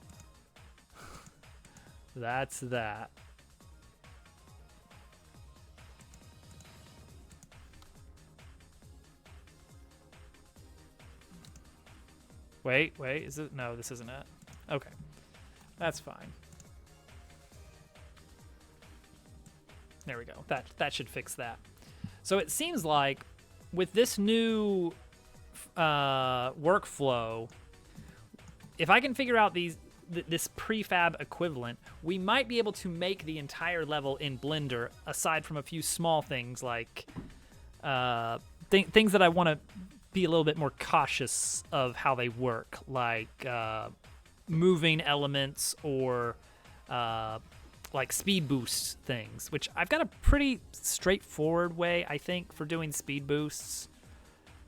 that's that. Wait, is it? No, this isn't it. Okay, that's fine. There we go. That should fix that. So it seems like with this new workflow, if I can figure out this prefab equivalent, we might be able to make the entire level in Blender, aside from a few small things like things that I want to be a little bit more cautious of how they work, like moving elements or like speed boost things, which I've got a pretty straightforward way, I think, for doing speed boosts.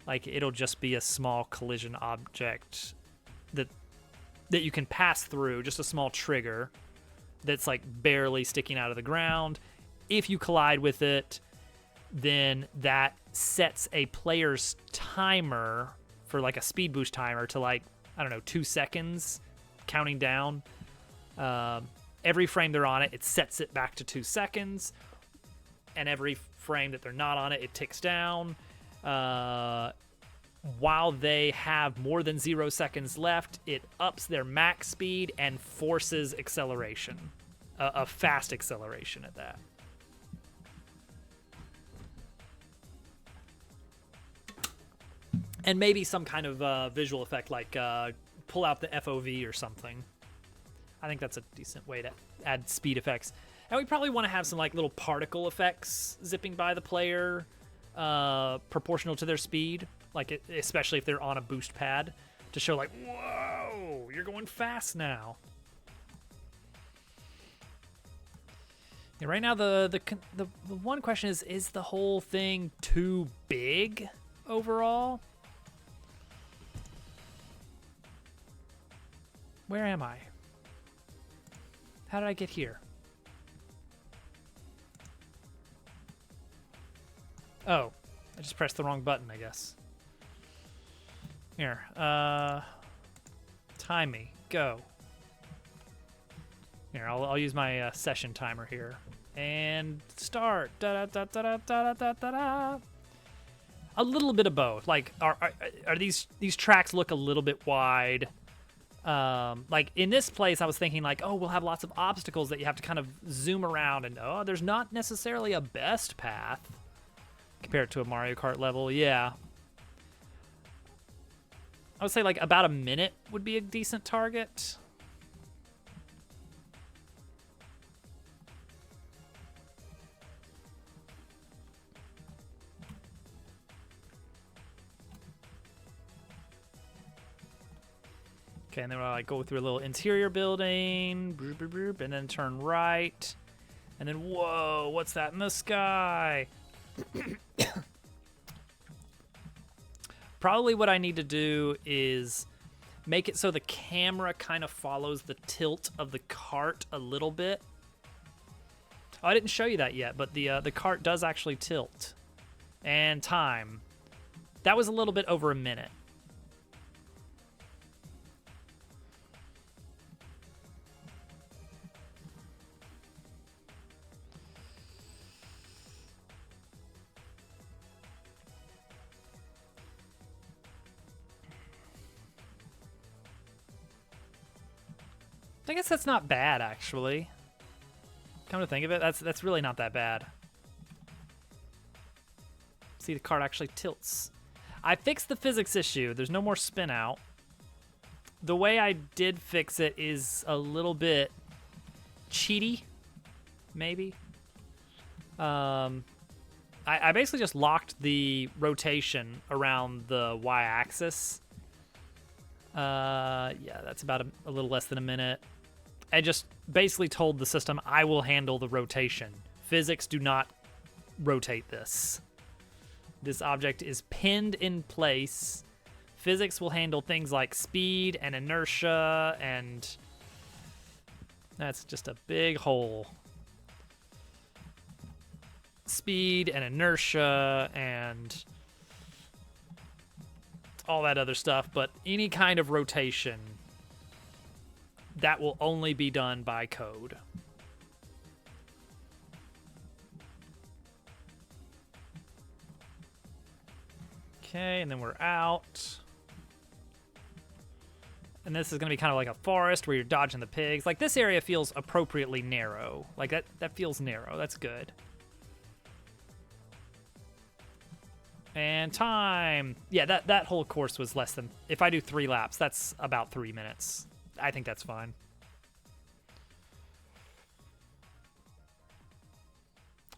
Like, it'll just be a small collision object that you can pass through, just a small trigger that's like barely sticking out of the ground. If you collide with it, then that sets a player's timer for like a speed boost timer to like, I don't know, 2 seconds, counting down. Every frame they're on it sets it back to 2 seconds. And every frame that they're not on it, it ticks down. While they have more than 0 seconds left, it ups their max speed and forces acceleration, a fast acceleration at that. And maybe some kind of visual effect, like pull out the FOV or something. I think that's a decent way to add speed effects. And we probably want to have some like little particle effects zipping by the player, proportional to their speed, like especially if they're on a boost pad, to show like, whoa, you're going fast now. Yeah, right now the one question is the whole thing too big overall? Where am I? How did I get here? Oh, I just pressed the wrong button, I guess. Here, time me, go. Here, I'll use my session timer here. And start. Da da da da da da da da da. A little bit of both. Like, are these tracks look a little bit wide? Like in this place, I was thinking like, oh, we'll have lots of obstacles that you have to kind of zoom around, and oh, there's not necessarily a best path compared to a Mario Kart level. Yeah, I would say like about a minute would be a decent target. Okay, and then we'll like go through a little interior building, broop, broop, broop, and then turn right. And then, whoa, what's that in the sky? Probably what I need to do is make it so the camera kind of follows the tilt of the cart a little bit. Oh, I didn't show you that yet, but the cart does actually tilt. And time. That was a little bit over a minute. I guess that's not bad, actually. Come to think of it, that's really not that bad. See, the cart actually tilts. I fixed the physics issue. There's no more spin out. The way I did fix it is a little bit cheaty, maybe. I basically just locked the rotation around the y-axis. Yeah, that's about a little less than a minute. I just basically told the system, I will handle the rotation. Physics do not rotate this. This object is pinned in place. Physics will handle things like speed and inertia, and that's just a big hole. Speed and inertia and all that other stuff, but any kind of rotation, that will only be done by code. Okay, and then we're out. And this is going to be kind of like a forest where you're dodging the pigs. Like, this area feels appropriately narrow. Like, that feels narrow. That's good. And time. Yeah, that whole course was less than... If I do 3 laps, that's about 3 minutes. I think that's fine.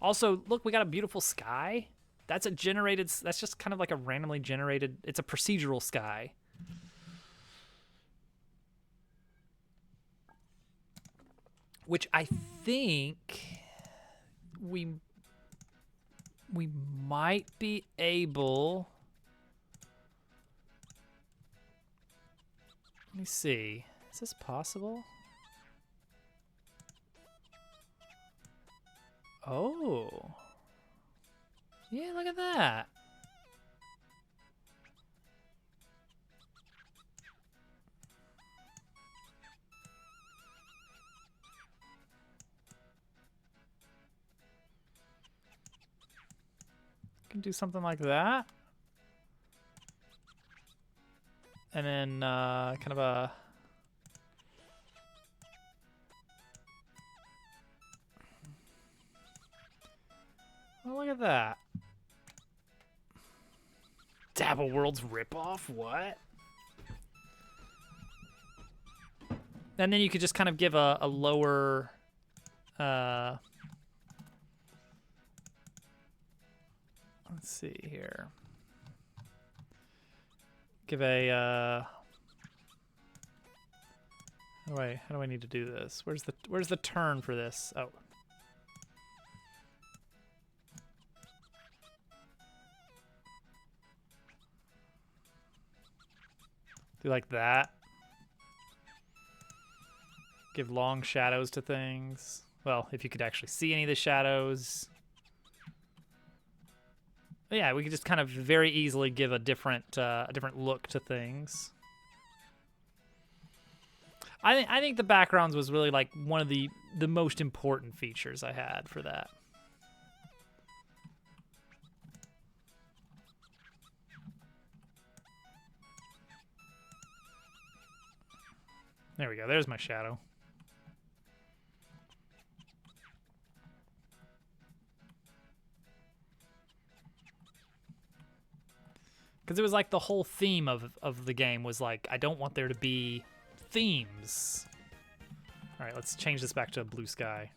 Also, look, we got a beautiful sky. That's a generated... That's just kind of like a randomly generated... It's a procedural sky. Which I think we might be able... Let me see. Is this possible? Oh. Yeah, look at that. Can do something like that. And then kind of a... Oh, look at that. Dabble World's ripoff? What? And then you could just kind of give a lower... let's see here. Give a... how do I need to do this? Where's the turn for this? Oh. Do like that. Give long shadows to things. Well, if you could actually see any of the shadows. But yeah, we could just kind of very easily give a different look to things. I think the backgrounds was really like one of the most important features I had for that. There we go. There's my shadow. Because it was like the whole theme of the game was like, I don't want there to be themes. All right, let's change this back to a blue sky.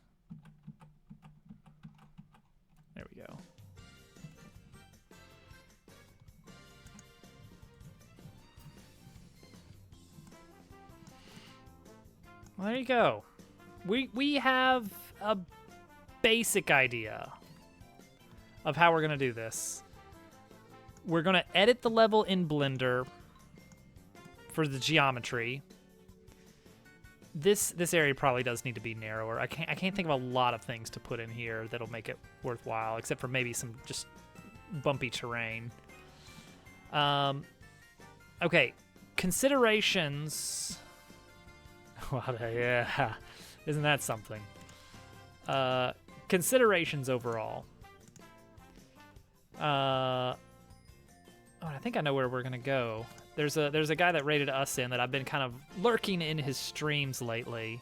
There we go. Well, there you go. We have a basic idea of how we're gonna do this. We're gonna edit the level in Blender for the geometry. This area probably does need to be narrower. I can't think of a lot of things to put in here that'll make it worthwhile, except for maybe some just bumpy terrain. Okay, considerations. Yeah, isn't that something? Considerations overall. I think I know where we're gonna go. There's a guy that rated us in that I've been kind of lurking in his streams lately,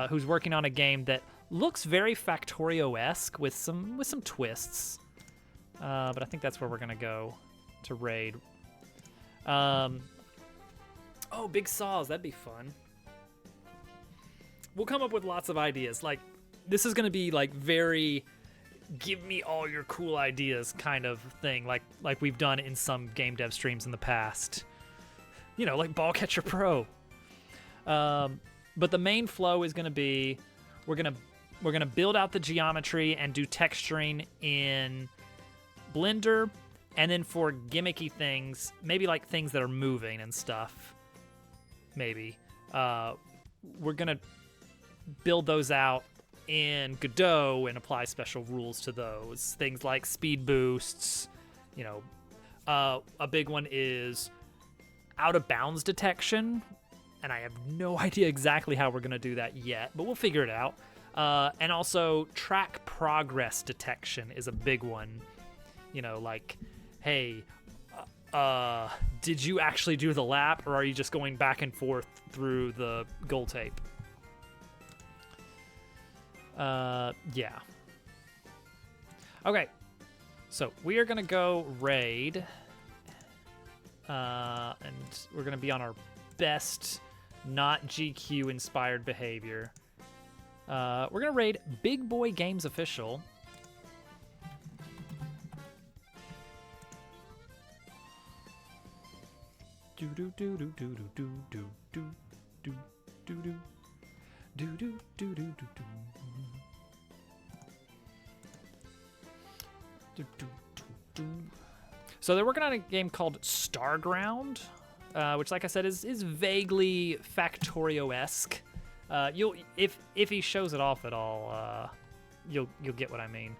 who's working on a game that looks very Factorio-esque with some twists. But I think that's where we're gonna go to raid. Oh, big saws, that'd be fun. We'll come up with lots of ideas. Like, this is gonna be like very give me all your cool ideas kind of thing, like we've done in some game dev streams in the past. You know, like Ball Catcher Pro. But the main flow is gonna be we're gonna build out the geometry and do texturing in Blender, and then for gimmicky things, maybe like things that are moving and stuff, maybe we're gonna build those out in Godot and apply special rules to those. Things like speed boosts, you know, a big one is out of bounds detection, and I have no idea exactly how we're gonna do that yet, but we'll figure it out. And also track progress detection is a big one. You know, like, hey, did you actually do the lap, or are you just going back and forth through the goal tape? Yeah. Okay, so we are gonna go raid, and we're gonna be on our best, not GQ inspired behavior. We're gonna raid Big Boy Games Official. Do do do do do do do do do do do do do do do do do. So they're working on a game called Starground, which, like I said, is vaguely Factorio-esque. If he shows it off at all, you'll get what I mean.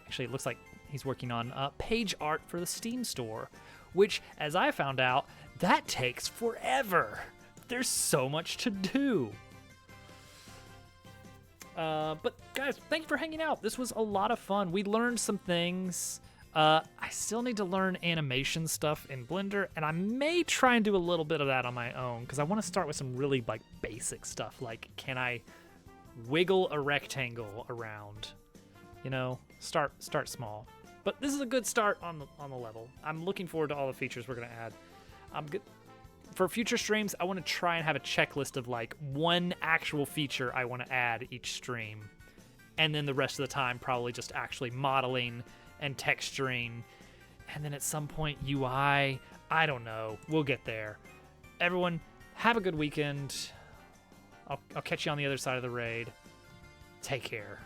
Actually, it looks like he's working on page art for the Steam store, which, as I found out, that takes forever. There's so much to do. But guys, thank you for hanging out. This was a lot of fun. We learned some things. I still need to learn animation stuff in Blender, and I may try and do a little bit of that on my own, because I want to start with some really like basic stuff, like can I wiggle a rectangle around? You know, start small. But this is a good start on the level. I'm looking forward to all the features we're gonna add. I'm good. For future streams, I want to try and have a checklist of like one actual feature I want to add each stream, and then the rest of the time probably just actually modeling and texturing, and then at some point UI. I don't know. We'll get there. Everyone, have a good weekend. I'll catch you on the other side of the raid. Take care.